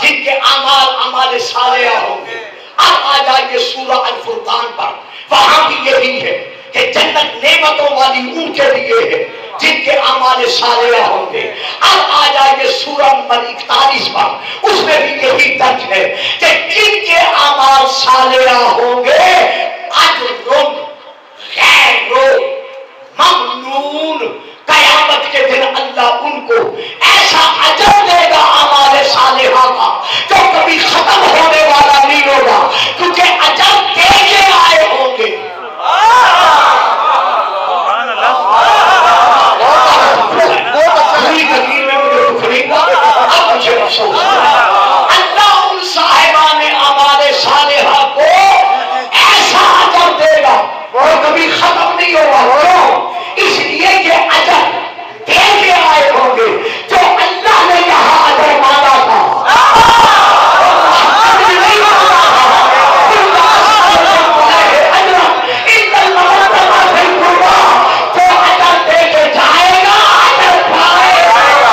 [SPEAKER 1] جن کے اعمال صالحہ ہوں گے. اب آ جائیے سورہ الفرقان پر، وہاں بھی یہی ہے کہ جنت نعمتوں والی ان کے لیے ہے جن کے اعمال صالحہ ہوں گے. اب آ جائیے سورہ نمبر 41 پر، اس میں بھی یہی درج ہے کہ جن کے اعمال صالحہ ہوں گے اجر غیر ممنون، قیامت کے دن اللہ ان کو ایسا اجر دے گا اعمال صالحہ کا جو کبھی ختم ہونے والا نہیں ہوگا، کیونکہ اجر دے کے آئے ہوں گے. پوری تقریر میں مجھے دکھ نہیں گا، اب مجھے افسوس اللہ ان صاحبان اعمال صالحہ کو ایسا اجر دے گا وہ کبھی ختم نہیں ہوگا. اس لیے کہ اجر دے کے آئے ہوں گے جو اللہ نے یہاں اجر مانگا تھا. جو اجر دے کے جائے گا اجر پائے گا.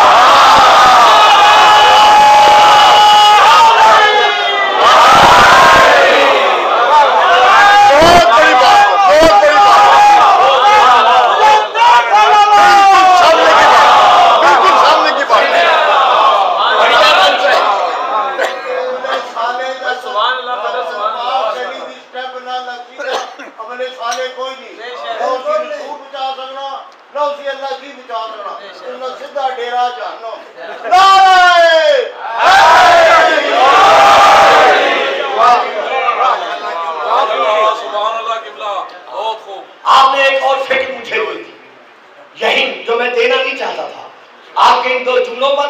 [SPEAKER 1] آپ نے ایک اور فکر مجھے دی، یہی جو میں دینا نہیں چاہتا تھا. آپ کے ان دو جملوں پر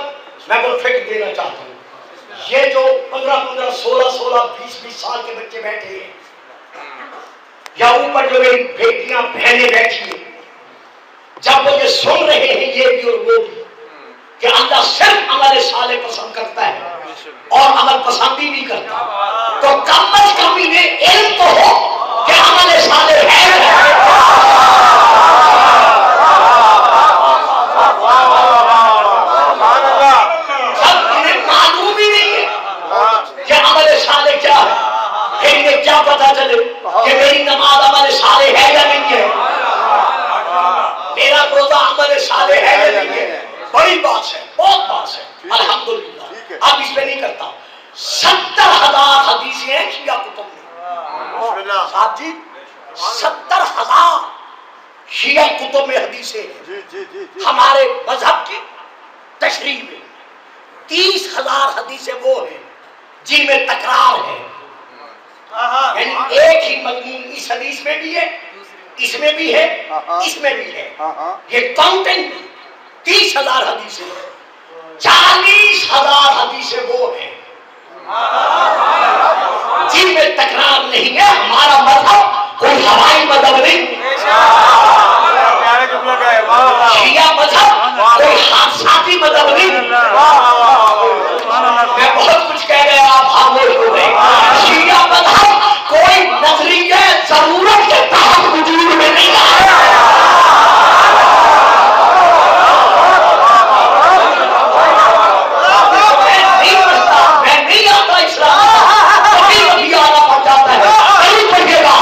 [SPEAKER 1] میں کوئی فکر دینا چاہتا ہوں. یہ جو 15 16 20 سال کے بچے بیٹھے ہیں یا اوپر جو میری بیٹیاں بہنیں بیٹھی ہیں، جب وہ یہ سن رہے ہیں یہ بھی اور وہ بھی کہ اللہ صرف عمل صالح پسند کرتا ہے اور عمل پسند ہی نہیں کرتا، تو کم از کم انہیں علم تو ہو کہ عمل صالح ہے. جب انہیں معلوم ہی نہیں ہے اب اس پہ نہیں کرتا. 70,000 حدیثیں ہیں شیعہ کتب میں. صاحب جی 70,000 شیعہ کتب میں حدیثیں ہیں. ہمارے مذہب کی تشریح میں 30,000 حدیثیں وہ ہیں جن میں تکرار ہے. یعنی ایک ہی مضمون اس حدیث میں بھی ہے، اس میں بھی ہے، اس میں بھی ہے. یہ کانٹینٹ 30,000 حدیثیں. 40,000 حدیثیں وہ ہیں جن میں تکرار نہیں ہے. ہمارا مذہب کوئی ہوائی مذہب نہیں، شیعہ مذہب کوئی حادثاتی مذہب نہیں. میں بہت کچھ کہہ گیا، آپ خاموش ہو گئے. شیعہ مذہب کوئی نظریہ ضرورت کے تحت وجود میں نہیں آیا. میں نہیں آتا اسلام، کبھی کبھی آنا پڑ جاتا ہے. کبھی پڑھیے گا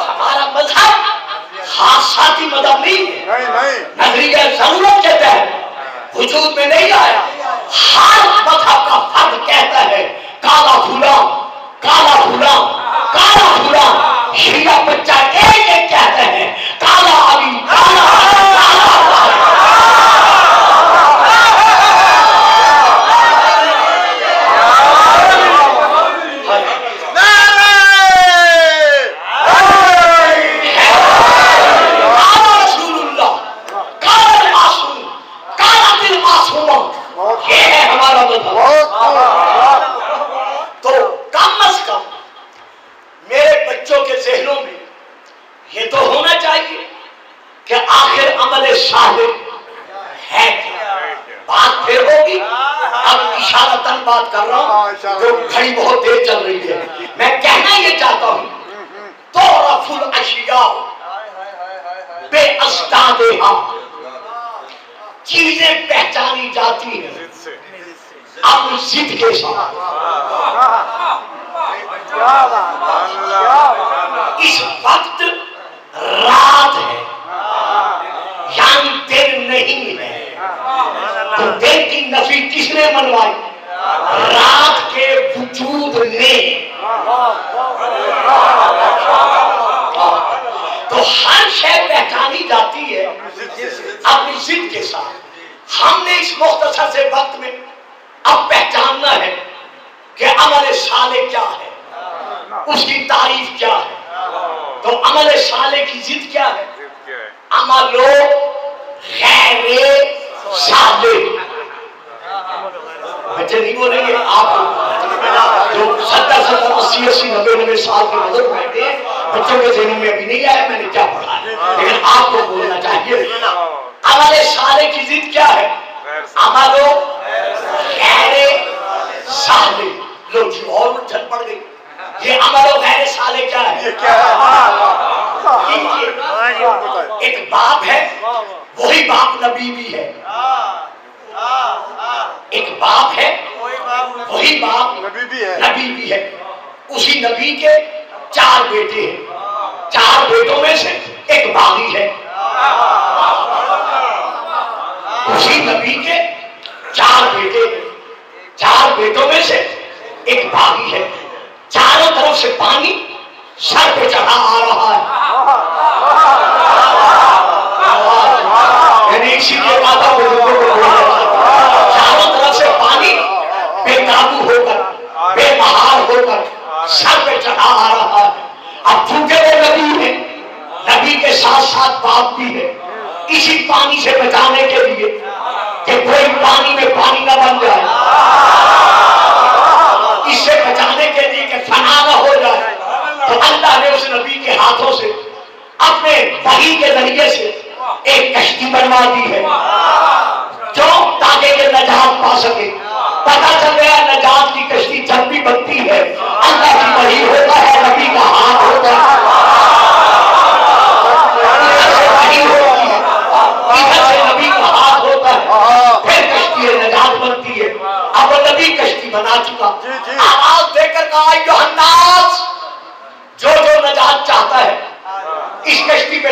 [SPEAKER 1] ہمارا مذہب حادثاتی مذہب نہیں ہے. نظریہ ضرورت کے تحت وجود میں نہیں آیا. ہر مذہب کا فرد کہتا ہے کالا پھولا کالا پھولا کالا پھولا. شیعہ بچہ ایک ایک کہتے ہیں کالا علی کالا علی کالا علی. تو کم از کم میرے بچوں کے ذہنوں میں یہ تو ہونا چاہیے کہ آخر عمل صالح ہے کیا. بات پھر ہوگی. اب اشارتاً بات کر رہا ہوں جو گھڑی بہت دیر چل رہی ہے. میں کہنا یہ چاہتا ہوں تعرف الاشیاء بے ازدادہا. چیزیں پہچانی جاتی ہیں اب ضد کے ساتھ. اس وقت رات ہے یعنی دن نہیں ہے. تو دن کی نفی کس نے منوائی؟ رات کے وجود نے. تو ہر شے پہچانی جاتی ہے اپنی ضد کے ساتھ. ہم نے اس مختصر سے وقت میں اب پہچاننا ہے کہ عمل صالح کیا ہے، اس کی تعریف کیا ہے. تو عمل صالح کی ضد کیا ہے؟ عمل غیر صالح. بچے نہیں بولیں گے. آپ جو 70 80 90 سال کے بزرگ بیٹھے ہیں بچوں کے ذہنوں میں ابھی نہیں آیا میں نے کیا پڑھا ہے، لیکن آپ کو بولنا چاہیے. عمل صالح کی ضد کیا ہے؟ عمل غیر صالح. لوگ جی اور الجھن پڑ گئی. یہ عمل غیر صالح کیا ہے؟ ایک باپ ہے، وہی باپ نبی بھی ہے. ایک باپ ہے، وہی باپ نبی بھی ہے. اسی نبی کے 4 بیٹے ہیں. 4 بیٹوں میں سے ایک باغی ہے. اسی نبی کے 4 بیٹے ہیں. 4 بیٹوں میں سے ایک باغی ہے. چاروں طرف سے پانی سر پہ چڑھا آ رہا ہے. یعنی اسی لیے باتوں کو چاروں طرف سے پانی بے قابو ہو کر بے بہار ہو کر سر پہ چڑھا آ رہا ہے. اب چونکہ وہ نبی ہے، نبی کے ساتھ ساتھ باپ بھی ہے. اسی پانی سے بچانے کے لیے کہ کوئی پانی میں پانی نہ بن جائے، اس سے بچانے کے لیے کہ فنا نہ ہو جائے، تو اللہ نے اس نبی کے ہاتھوں سے اپنے وحی کے ذریعے سے ایک کشتی بنوا دی ہے جو تاکہ یہ نجات پا سکے. پتا چل گیا نجات کی کشتی جب بھی بنتی ہے اللہ کی وحی ہوتا ہے، نبی کا ہاتھ ہوتا ہے. ادھر سے وحی ہوتی ہے، ادھر سے نبی کا ہاتھ ہوتا ہے، پھر کشتی نجات بنتی ہے. اب وہ نبی کشتی بنا چکا. آواز دے کر کہا یوحنا جو نجات چاہتا ہے اس کشتی پہ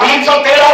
[SPEAKER 1] 313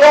[SPEAKER 1] 2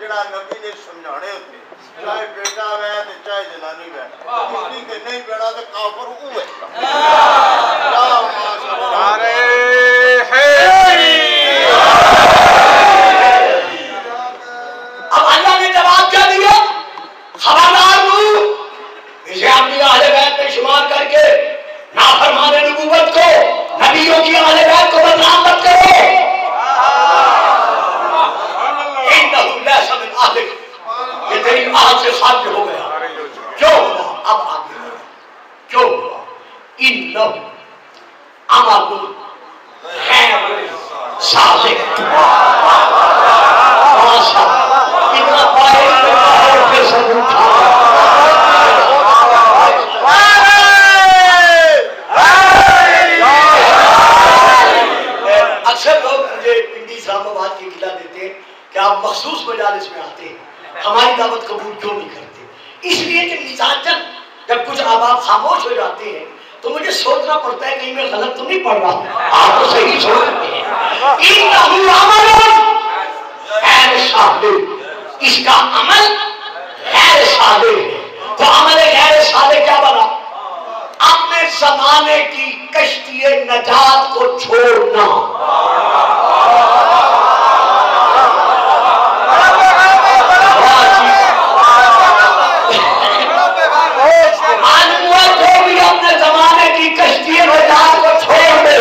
[SPEAKER 3] جڑا نبی نے سمجھانے ہوتے چاہے بیٹا ہے چاہے جنانی ہے کسی کے نہیں بیڑا تو کافر ہو ہے
[SPEAKER 1] اب اللہ نے جواب کیا دیا خبردار ہوں اسے اپنی اہل بیت میں شمار کر کے نافرمان نبوت کو نبیوں کی اہل بیت کو بدنام مت کرو انہ لیس من اہلک یہ تیری اہل سے خارج ہو گیا کیوں ہوا اب آگے کیوں ہوا انہ عمل غیر صادق ماشاء اتنا پائے اور پھر سب اٹھا اکثر لوگ مجھے پنڈی اسلام آباد کی گلا دیتے ہیں کہ آپ مخصوص مجالس میں آتے ہیں ہماری دعوت قبول کیوں نہیں کرتے اس لیے کہ مزاجن جب کچھ احباب خاموش ہو جاتے ہیں تو مجھے سوچنا پڑتا ہے کہیں میں غلط تو نہیں پڑھ رہا ہوں آپ تو صحیح سوچ رہے ہیں غیر صالح اس کا عمل غیر صالح ہے تو عمل غیر صالح کیا بنا اپنے زمانے کی کشتی نجات کو چھوڑنا معلوم ہوا جو بھی اپنے زمانے کی کشتی نجات کو چھوڑ دے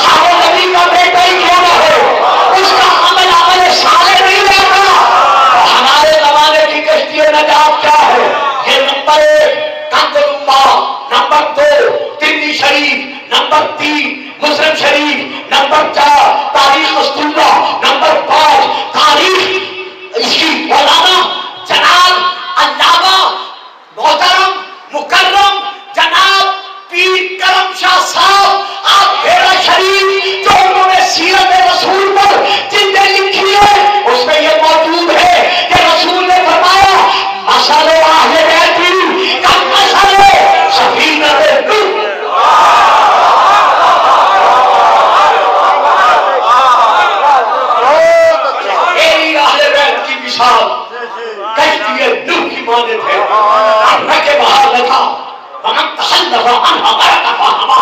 [SPEAKER 1] ہم نبی کا بیٹا ہی کیوں نہ ہو اس کا عمل عمل صالح نہیں رہتا ہمارے زمانے کی کشتی نجات کیا ہے یہ نمبر 1 کنز اللہ نمبر 2 ترمذی شریف نمبر 3 مسلم شریف نمبر 4 تاریخ مستورہ نمبر 5 تاریخ اس کی مولانا جناب علامہ محترم مکرم جناب پیر کرم شاہ صاحب آپ بھیڑا شریف جو انہوں نے سیرت رسول پر جلدیں لکھی ہے اس میں یہ موجود ہے کہ رسول نے فرمایا مثل اہل بیتی کمثل سفینۃ نوح میری اہل بیت کی مثال کشتی نوح کی مانند ہے کے باہر لگا ومن تخلف عنها غرق فاهما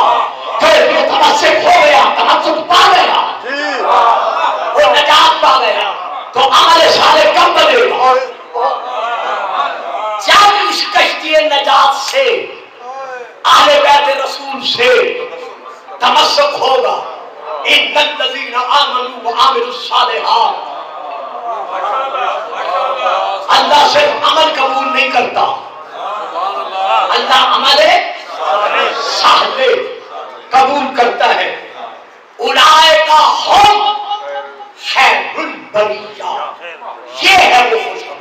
[SPEAKER 1] جو متمسک ہو گیا تمسک پا گیا وہ نجات پا گیا تو عمل صالح کب بنے گا جب اس کشتی نجات سے اہل بیت رسول سے تمسک ہوگا ان الذین آمنوا وعملوا الصالحات اللہ صرف عمل قبول نہیں کرتا اللہ عمل صالح قبول کرتا ہے اولئک هم خیر البریہ یہ ہے وہ خوشخبری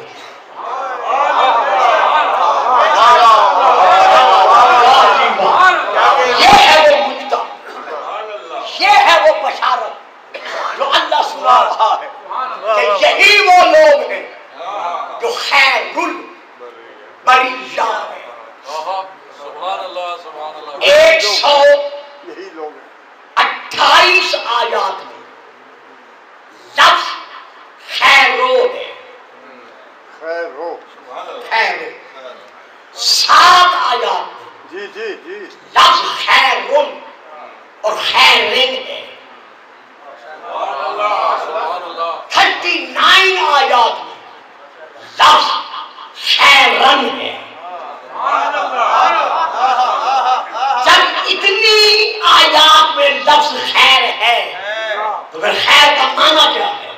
[SPEAKER 1] یہ ہے وہ مجدہ یہ ہے وہ بشارت جو اللہ سنا رہا ہے کہ یہی وہ لوگ ہیں جو خیر البریہ ہے 128 آیات میں لفظ خیرو ہے خیرو 7 آیات میں لفظ خیرن اور خیرن ہے 39 آیات میں لفظ خیرن ہے جب اتنی آیات میں لفظ خیر ہے تو پھر خیر کا معنی کیا ہے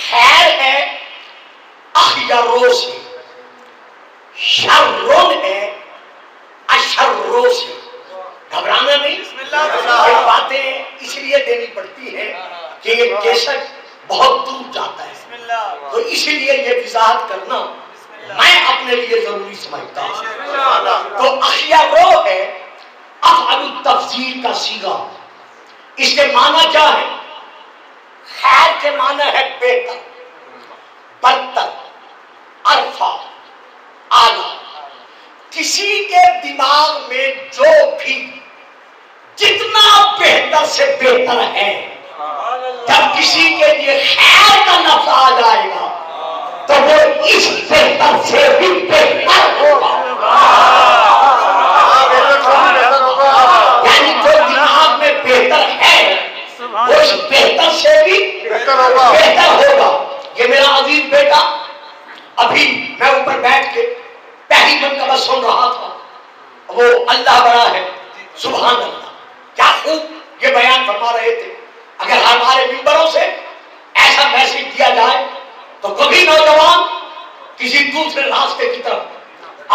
[SPEAKER 1] خیر ہے اخیرو سے شرون ہے اشرو سے گھبرانا نہیں یہ باتیں اس لیے دینی پڑتی ہیں کہ یہ کیسٹ بہت دور جاتا ہے تو اسی لیے یہ وضاحت کرنا میں اپنے لیے ضروری سمجھتا ہوں تو اخیرو ہے افعل التفضیل کا صیغہ اس کے معنی کیا ہے خیر کے معنی ہے بہتر برتر عرفہ اعلیٰ کسی کے دماغ میں جو بھی جتنا بہتر سے بہتر ہے جب کسی کے لیے خیر کا لفظ آ جائے گا تو وہ اس بہتر سے بھی بہتر ہوگا. یعنی جو دماغ میں بہتر ہے وہ اس بہتر سے بھی بہتر ہوگا. یہ میرا عزیز بیٹا ابھی میں اوپر بیٹھ کے پہلی مرتبہ سن رہا تھا. وہ اللہ بڑا ہے سبحان اللہ کیا خوب یہ بیان فرما رہے تھے. اگر ہمارے ممبروں سے ایسا میسج دیا جائے تو کبھی نوجوان کسی دوسرے راستے کی طرف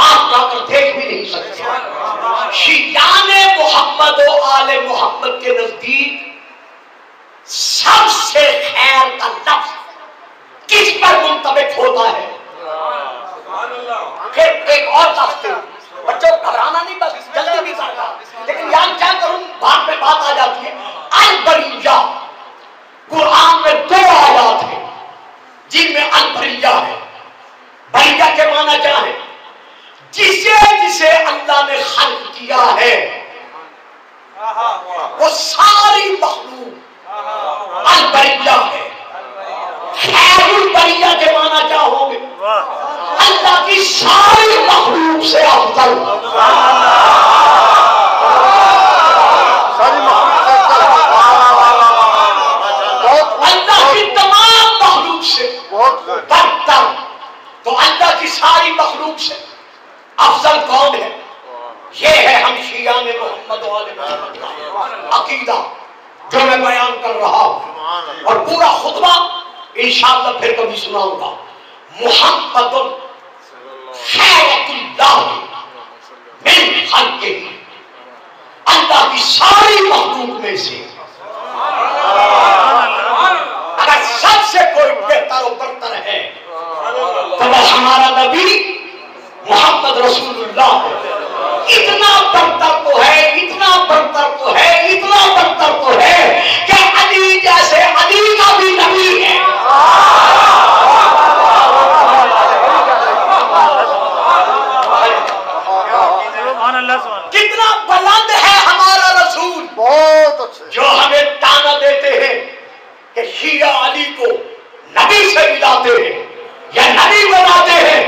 [SPEAKER 1] آپ جا کر دیکھ بھی نہیں سکتے. شیعان محمد و آل محمد کے نزدیک سب سے خیر کا لفظ کس پر منطبق ہوتا ہے؟ پھر ایک اور لفظ بچوں گھبرانا نہیں بس جلدی بھی کرنا لیکن یاد کیا کروں بعد میں بات آ جاتی ہے. البریہ قرآن میں 2 آیات ہیں جن میں البریہ ہے. بریہ کے معنی کیا ہے؟ جسے جسے اللہ نے خلق کیا ہے وہ ساری مخلوق البریہ ہے. خیر البریہ کے معنی کیا ہوں گے؟ اللہ کی ساری مخلوق سے افضل. اللہ کی تمام مخلوق سے برتر. تو اللہ کی ساری مخلوق سے افضل کون ہے؟ یہ ہے ہم شیعان محمد و آل محمد کا عقیدہ جو میں بیان کر رہا ہوں اور پورا خطبہ انشاءاللہ پھر کبھی سناؤں گا. محمد خیرۃ اللہ من خلقہ اللہ کی ساری مخلوق میں سے اگر سب سے کوئی بہتر و برتر ہے تو وہ ہمارا نبی محمد رسول اللہ ہے. اتنا برتر تو ہے اتنا برتر تو ہے اتنا برتر تو ہے کہ علی جیسے علی کا بھی نبی ہے. کتنا بلند ہے ہمارا رسول جو ہمیں تانا دیتے ہیں کہ شیعہ علی کو نبی سے ملاتے ہیں یا نبی بناتے ہیں.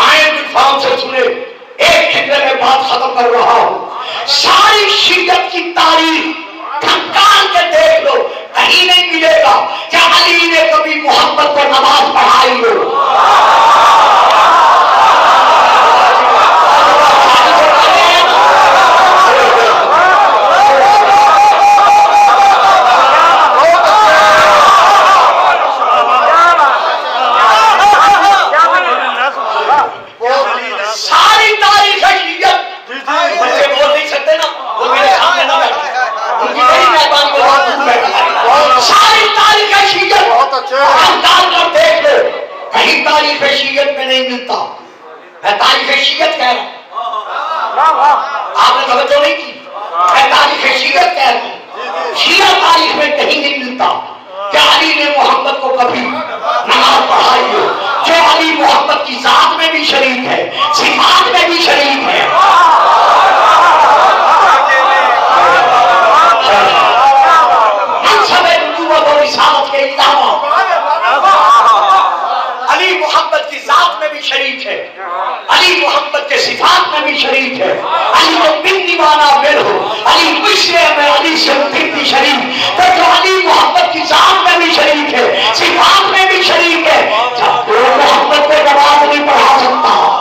[SPEAKER 1] آئے فارم سے سنے ایک خطبے میں بات ختم کر رہا ہوں. ساری شیعت کی تاریخ کھنکان کے دیکھ لو کہیں نہیں ملے گا کہ علی نے کبھی محمد کو نماز پڑھائی ہو. تاریخ شیعت میں نہیں ملتا. میں تاریخ شیعت کہہ رہا ہوں آپ نے توجہ نہیں کی. میں تاریخ شیعت کہہ رہا ہوں. شیعہ تاریخ میں کہیں نہیں ملتا کہ علی نے محمد کو کبھی نماز پڑھائی ہو. جو علی محمد کی ذات میں بھی شریک ہے صفات میں بھی شریک ہے. منصب نبوت اور رسالت کے علاوہ علی محمد کی ذات میں بھی شریک ہے علی محمد کے صفات میں بھی شریک ہے. علی کو بنتی مانا بن ہو علی مشرے میں علی سے بنتی شریک تو جو علی محمد کی ذات میں بھی شریک ہے صفات میں بھی شریک ہے. جب وہ محمد کو نماز نہیں پڑھا سکتا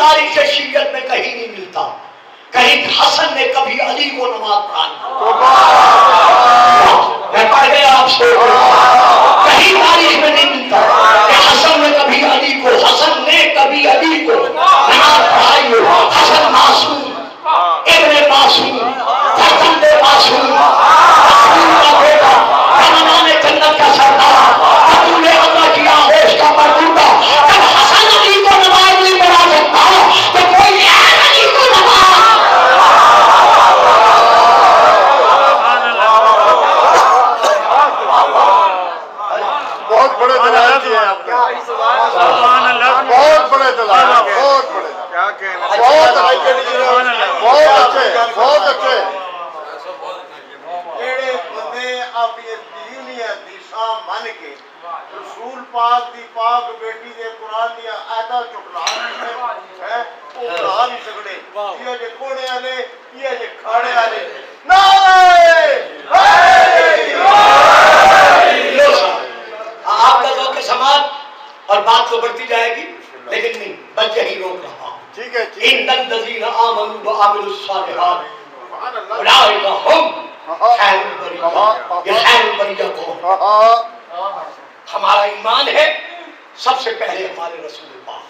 [SPEAKER 1] تاریخ شریعت میں کہیں نہیں ملتا کہیں حسن نے کبھی علی کو نماز پڑھائی. میں پڑھ گیا آپ سے. کہیں تاریخ میں نہیں ملتا کہ حسن نے کبھی علی کو نماز پڑھائی ہو. حسن معصوم، ابن معصوم، فرزند معصوم، رسول کا بیٹا، رحمان جنت کا سردار، رسول اللہ کی آغوش کا مربوطہ. جب حسن علی کو نماز نہیں پڑھا سکتا تو کوئی غیر علی کو نماز.
[SPEAKER 3] بہت بڑے دلائل دیے آپ نے. بہت بڑے دلائل، بہت بڑے، بہت اچھے، بہت اچھے. جڑے بندے اپنی دینیاں دی شان من کے رسول پاک دی پاک بیٹی دے قرآن دیا آیتاں چٹلا ہیں وہ پڑھا نہیں سکتے. یہ جے کوڑے والے، یہ جے کھاڑے والے.
[SPEAKER 1] آپ کا ذوق سماعت اور بات تو بڑھتی جائے گی لیکن نہیں، بس یہی روک رہا.
[SPEAKER 3] ٹھیک ہے،
[SPEAKER 1] ان الذین آمنوا وعملوا الصالحات اولئک هم خیر البریہ. یہ خیر البریہ کون؟ ہمارا ایمان ہے سب سے پہلے ہمارے رسول پاک.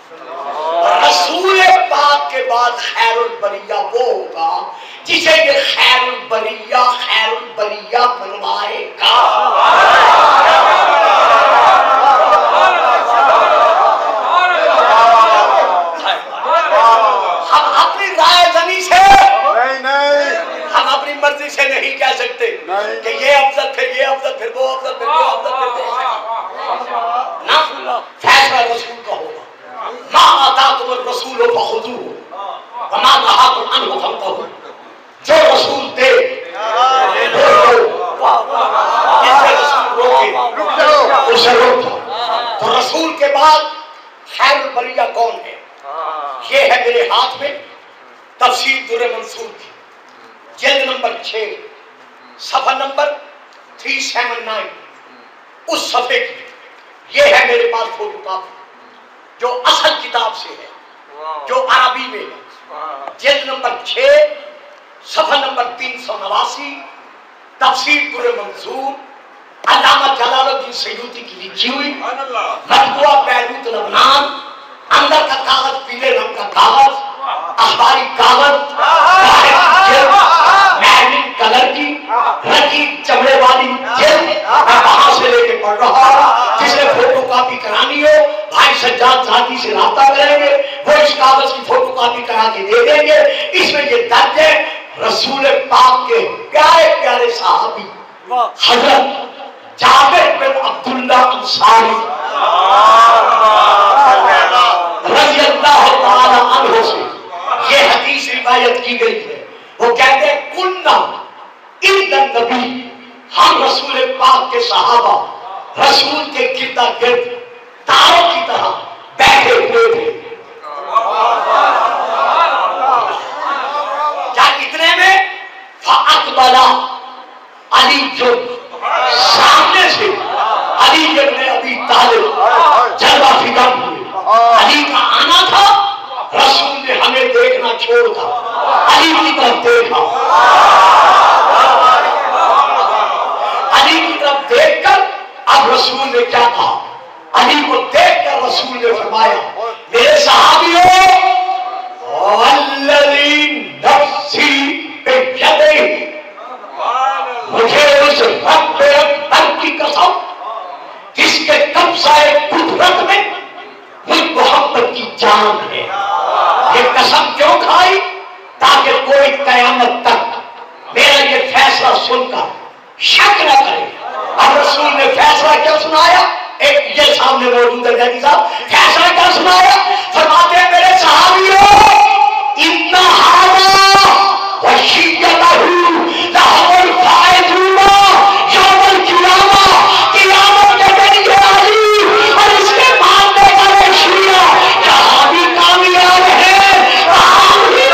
[SPEAKER 1] رسول پاک کے بعد خیر البریہ وہ ہوگا جسے یہ خیر البریہ بنوائے گا. ہم اپنی رائے زنی سے ہم اپنی مرضی سے نہیں کہہ سکتے کہ یہ افضل پھر یہ افضل پھر وہ افضل پھر وہ افضل پھر وہ نہ. فیصلہ رسول کا ہوگا. ما آتاکم الرسول فخذوہ وما نہاکم عنہ فانتہوا. جو رسول دے جسے رسول روکے اسے روکو. تو رسول کے بعد خیر البریہ کون ہے؟ یہ ہے میرے ہاتھ میں تفسیر در منصور کی جلد نمبر 6 صفحہ نمبر 379. اس صفحے کی یہ ہے میرے پاس فوٹو کاپی جو اصل کتاب سے ہے، جو عربی میں ہے. جلد نمبر 6 صفحہ نمبر 389 تفسیر در منصور علامہ جلال الدین سیوطی کی لکھی ہوئی، مطبوعہ بیروت لبنان. اندر کا کاغذ پیلے رنگ کا کاغذ، اخباری کاغذ، مہرین کلر کی رنگین چمڑے والی جلد. میں وہاں سے لے کے پڑھ رہا ہوں. جسے فوٹو کاپی کرانی ہو بھائی سجاد ذاتی سے رابطہ کریں گے، وہ اس کاغذ کی فوٹو کاپی کرا کے دے دیں گے. اس میں یہ درج ہے رسول پاک کے پیارے پیارے صحابی حضرت جابر بن عبداللہ انصاری رضی اللہ تعالی عنہ سے یہ حدیث روایت کی گئی ہے. وہ کہتے ہیں کننا عند النبی، ہم رسول پاک کے صحابہ رسول کے گرد گرد تاروں کی طرح بیٹھے ہوئے تھے. کیا اتنے میں فاقبل علی جو سامنے سے علی ابن ابی طالب جلوہ فکر ہوئے. علی کا آنا تھا، رسول نے ہمیں دیکھنا چھوڑ دیا، علی کی طرف دیکھا. علی کی طرف دیکھ کر اب رسول نے کیا کہا؟ علی کو دیکھ کر رسول نے فرمایا میرے صحابیوں والذی نفسی بیدہ، مجھے اس رب اکبر کی قسم جس کے قبضہ قدرت میں مجھ محمد کی جان ہے. یہ قسم کیوں کھائی؟ تاکہ کوئی قیامت تک میرا یہ فیصلہ سن کر شک نہ کرے. اب رسول نے فیصلہ کیا سنایا؟ ایک یہ سامنے موجود ہے جی صاحب، فیصلہ کیا سنایا؟ فرماتے ہیں میرے صحابیوں ان ھذا وشیتہ لہم الفائزون یوم القیامہ، قیامت کے دن یہ علی اور اس کے ماننے والے شیعہ جہاں بھی کامیاب ہیں وہاں بھی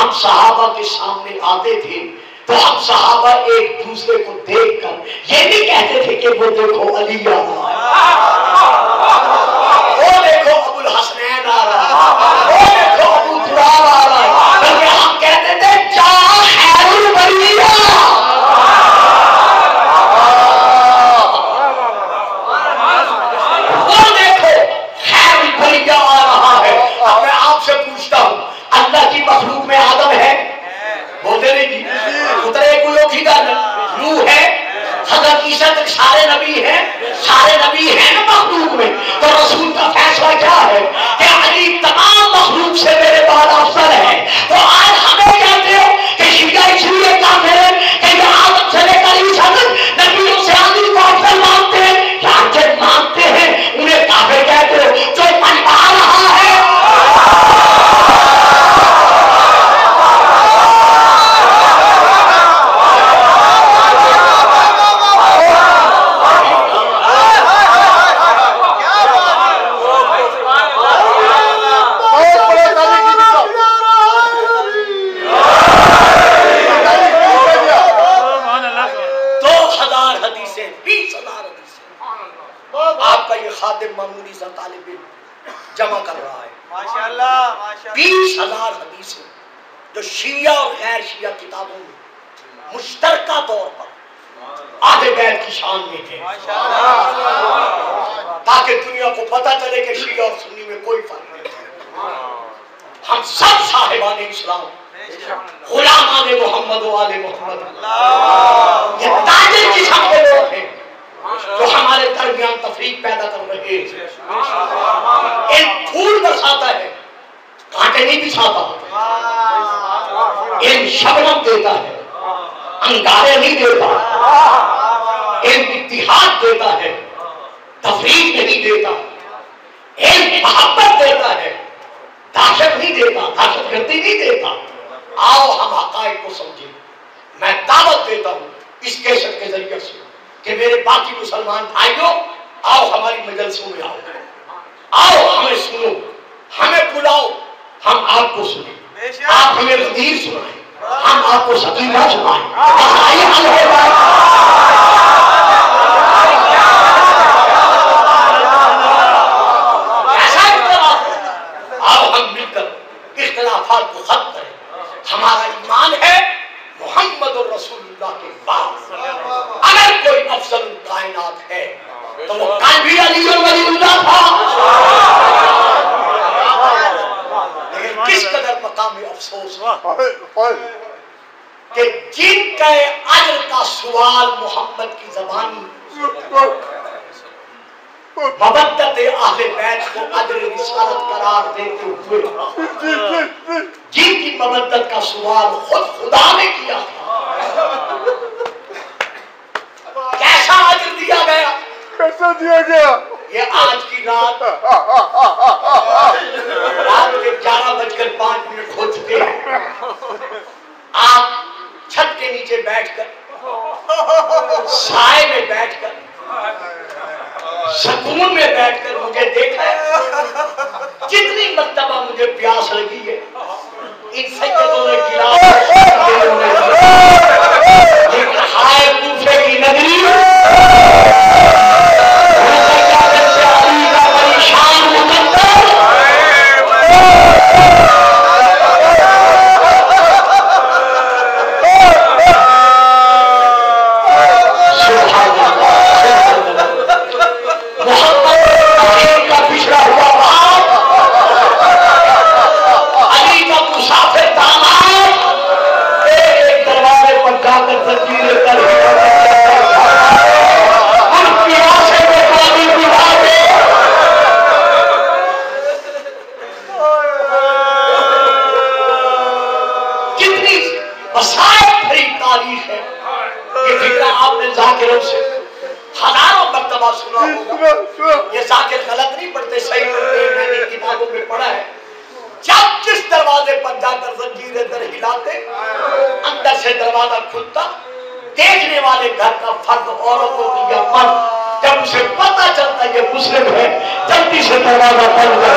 [SPEAKER 1] ہم صحابہ کے سامنے آتے تھے تو ہم صحابہ ایک دوسرے کو دیکھ کر یہ نہیں کہتے تھے کہ وہ دیکھو علی آ رہا ہے، وہ دیکھو ابو الحسنین آ رہا ہے، وہ دیکھو ابو تراب آ رہا ہے، بلکہ ہم کہتے تھے جا خیر البریہ، وہ دیکھو خیر البریہ آ رہا ہے۔ اب میں آپ سے پوچھتا ہوں اللہ کی مخلوق میں آدم ہے؟ بولتے نہیں جی، اترے کلو کی گل روح ہے، حضرت عیسیٰ تک سارے نبی ہیں، سارے نبی ہیں نا مخلوق میں، تو رسول کا فیصلہ کیا ہے کہ علی تمام مخلوق سے میرے بعد افضل ہے۔ تو آج ہمیں کہتے ہو کہ شیعہ اس لیے کافر ہے کہ یہ آدم سے لے کر عیسیٰ تک نبیوں سے علی کو افضل مانتے ہیں، یا جب مانتے ہیں انہیں کافر کہتے ہو؟ جو منوا رہا ہے خادم معمولی سا طالب علم جمع کر رہا ہے، ماشاءاللہ 20,000 حدیثیں جو شیعہ اور غیر شیعہ کتابوں میں مشترکہ طور پر اہل بیت کی شان میں تھے، تاکہ دنیا کو پتہ چلے کہ شیعہ اور سنی میں کوئی فرق نہیں ہے، ہم سب صاحبان اسلام، غلامان محمد و آل محمد، یہ تاجر قسم کے لوگ ہیں جو ہمارے درمیان تفریق پیدا کر رہے ہیں۔ ان پھول برساتا ہے، کانٹے نہیں بچھاتا، ان شبنم دیتا ہے، انگارے نہیں دیتا، ان اتحاد دیتا ہے، تفریق نہیں دیتا، ان محبت دیتا ہے، دہشت نہیں دیتا، دہشت گردی نہیں دیتا۔ آؤ ہم حقائق کو سمجھیں۔ میں دعوت دیتا ہوں اس کیسٹ کے ذریعے سے کہ میرے باقی مسلمان بھائیوں، آؤ ہماری مجلسوں میں آؤ ہمیں سنو، ہمیں بلاؤ، ہم آپ کو سنیں، آپ ہمیں غدیر سنائیں، ہم آپ کو سکینہ سنائیں، مسائل حل ہو جائے۔ ایسا اختلاف ہے، آؤ ہم مل کر اختلافات کو ختم کریں۔ ہمارا ایمان ہے محمد رسول اللہ کے بعد اگر کوئی افضل کائنات ہے تو وہ کل بھی علی اور ولی اللہ تھا، لیکن کس قدر مقام افسوس کہ جن کے اجر کا سوال محمد کی زبانی مبدت اہل بیت کو اجر رسالت قرار دیتے ہوئے جن کی مبدت کا سوال خود خدا نے کیا تھا، کیسا اجر دیا گیا؟
[SPEAKER 3] کیسا دیا گیا؟
[SPEAKER 1] یہ آج کی رات کے 11:05 ہو چکے ہیں، آپ چھت کے نیچے بیٹھ کر، سائے میں بیٹھ کر، سکون میں بیٹھ کر مجھے دیکھا ہے، جتنی مرتبہ مجھے پیاس لگی ہے ان سیدوں نے گلاس لیکن ہائے کوفے کی نگری مسلم ہے جلدی سے دروازہ بند کر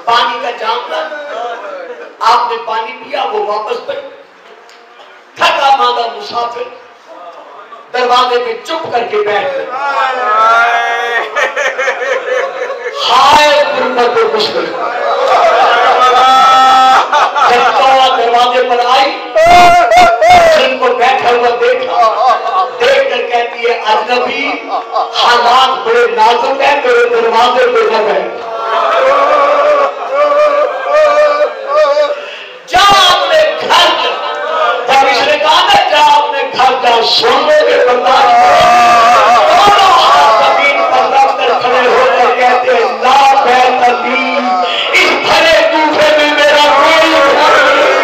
[SPEAKER 1] پانی کا جام لا، آپ نے پانی پیا، وہ واپس پہ تھکا ماندہ مسافر دروازے پہ چپ کر کے بیٹھ گئے. ہائے غربت و مشکل. جب توبہ دروازے پر آئی، جن کو بیٹھا ہوا دیکھا، دیکھ کر کہتی ہے اجنبی حالات بڑے نازک ہیں، میرے دروازے پہ نہ بیٹھ. جا اپنے گھر جا، جب اس نے کہا نا جا اپنے گھر جا، سننے کے برداشت دونوں ہاتھ زمین پر رکھ کر کھڑے ہو کر کہتے ہیں لا بیت لی، اس بھرے کوفے میں میرا کوئی گھر نہیں.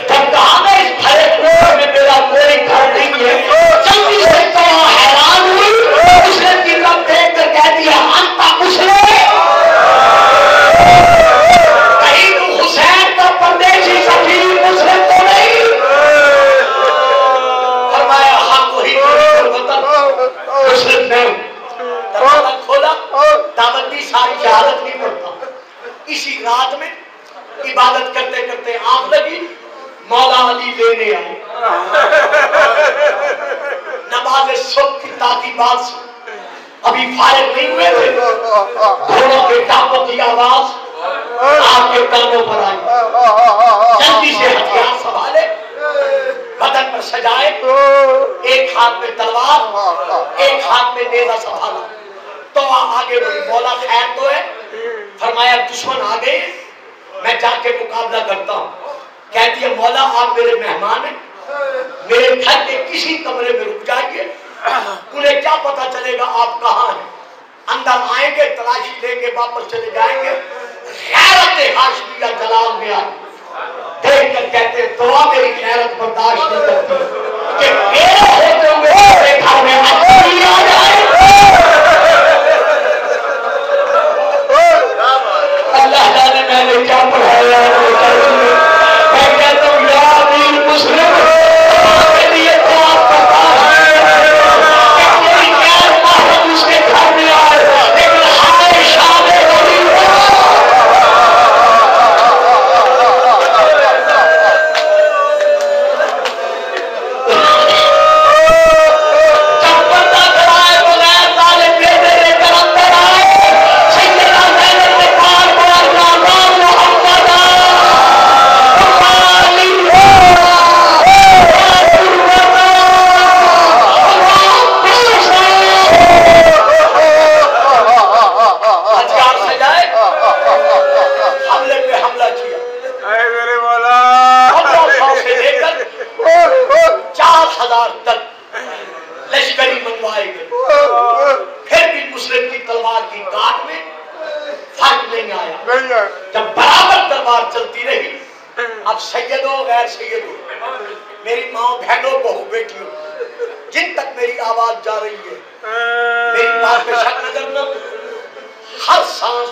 [SPEAKER 1] جب کہا نا اس بھرے کوفے میں میرا کوئی گھر نہیں ہے، جلدی سے تو حیران ہوئی. اس نے کی طرف دیکھ کر کہہ دیا انتا مسلم، کہیں تو حسین کا پردیسی سفیر مسلم تو نہیں؟ فرمایا ہاں وہی مسلم میں. دروازہ کھولا، دعوت دی، ساری شہادت نہیں پڑھتا. اسی رات میں عبادت کرتے کرتے آنکھ لگی، مولا علی لینے آئے. نماز صبح کی تعقیبات سے ابھی فارغ نہیں ہوئے تھے، گھوڑوں کے ٹانپوں کی آواز آپ کے کانوں پر آئی. جلدی سے ہتھیار سنبھالے، بدن پر سجائے، ایک ہاتھ میں تلوار، ایک ہاتھ میں نیزہ سنبھالا. تو آگے بڑھی، مولا خیر تو ہے؟ فرمایا دشمن آ گئے، میں جا کے مقابلہ کرتا ہوں. کہتی ہے مولا آپ میرے مہمان ہیں، میرے گھر کے کسی کمرے میں رک جائیے، انہیں کیا پتا چلے گا آپ کہاں ہیں. اندر آئیں گے، تلاشی لیں گے، واپس چلے جائیں گے. غیرت ہاشمیہ جلال میں آئی، دیکھ کر کہتے ہیں دعا میری غیرت برداشت نہیں کرتی کہ میرے ہوتے ہوئے میرے گھر میں اجنبی آ جائے. اللہ جانے میں نے کیا پڑھایا. میں کہتا ہوں یا امیر مسلم، کے لیے تو آپ برداشت کہ کوئی غیر محرم اس کے گھر میں آئے، لیکن ہائے شان ولی جب بندہ کرائے بغیر تالے بیٹے لے کر اندر آئے، سیدنا زینب نے بار بار کہا محمد اذکار سجائے، حملے پہ حملہ کیا. 1500 سے لے کر 4000 تک لشکری منوائے گئے. پھر بھی مسلم کی تلوار کی کاٹ میں فرق نہیں آیا. جب برابر تلوار چلتی رہی، اب سید ہو غیر سید ہو، میری ماں بہنوں بہو بیٹیوں، جن تک میری آواز جا رہی ہے، میری بات پہ شک نہ کرنا. ہر سانس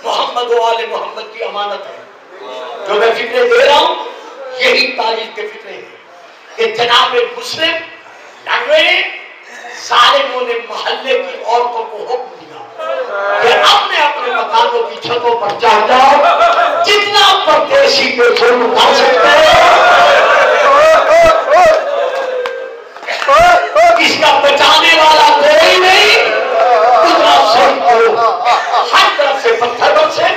[SPEAKER 1] محمد و آل محمد کی امانت ہے. جو میں فکرے دے رہا ہوں یہی تاریخ کے فکرے ہیں کہ جناب مسلم لڑ رہے ہیں. ظالموں نے محلے کی عورتوں کو حکم دیا کہ اپنے اپنے مکانوں کی چھتوں پر چڑھ جاؤ، جتنا پردیسی کو ظلم کر سکتے اس کا بچانے والا کوئی نہیں، اتنا ظلم کرو. ہر طرف سے پتھر برسے،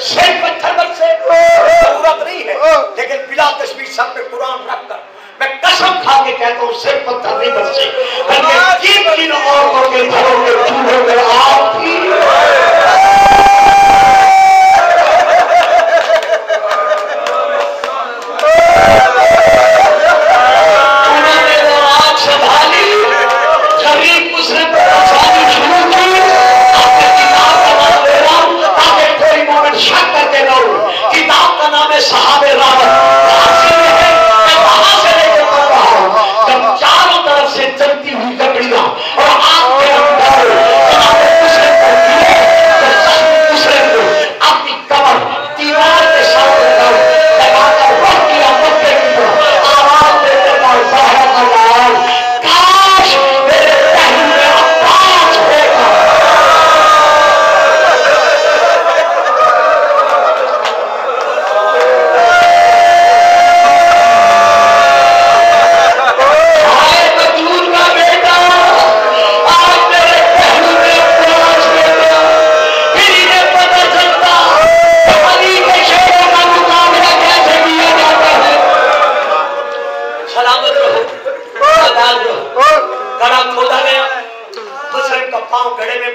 [SPEAKER 1] سے پتھر برسے، ضرورت نہیں ہے، لیکن بلا تشویش سر پہ قرآن رکھ کر میں قسم کھا کے کہتا ہوں صرف پتھر نہیں برسے، بلکہ کن کن عورتوں کے گھروں کے چولہوں میں آگ تھی. انہوں نے وہ آگ سنبھالی، غریب مسلم کو بچانی شروع کی. آپ نے کتاب کا نام لے رہا ہوں تاکہ کوئی مومن شک کر کے نہ ہو. کتاب کا نام ہے صحابہ راوت. جب چاروں طرف سے چلتی ہوئی لکڑیاں اور آگ کے اندر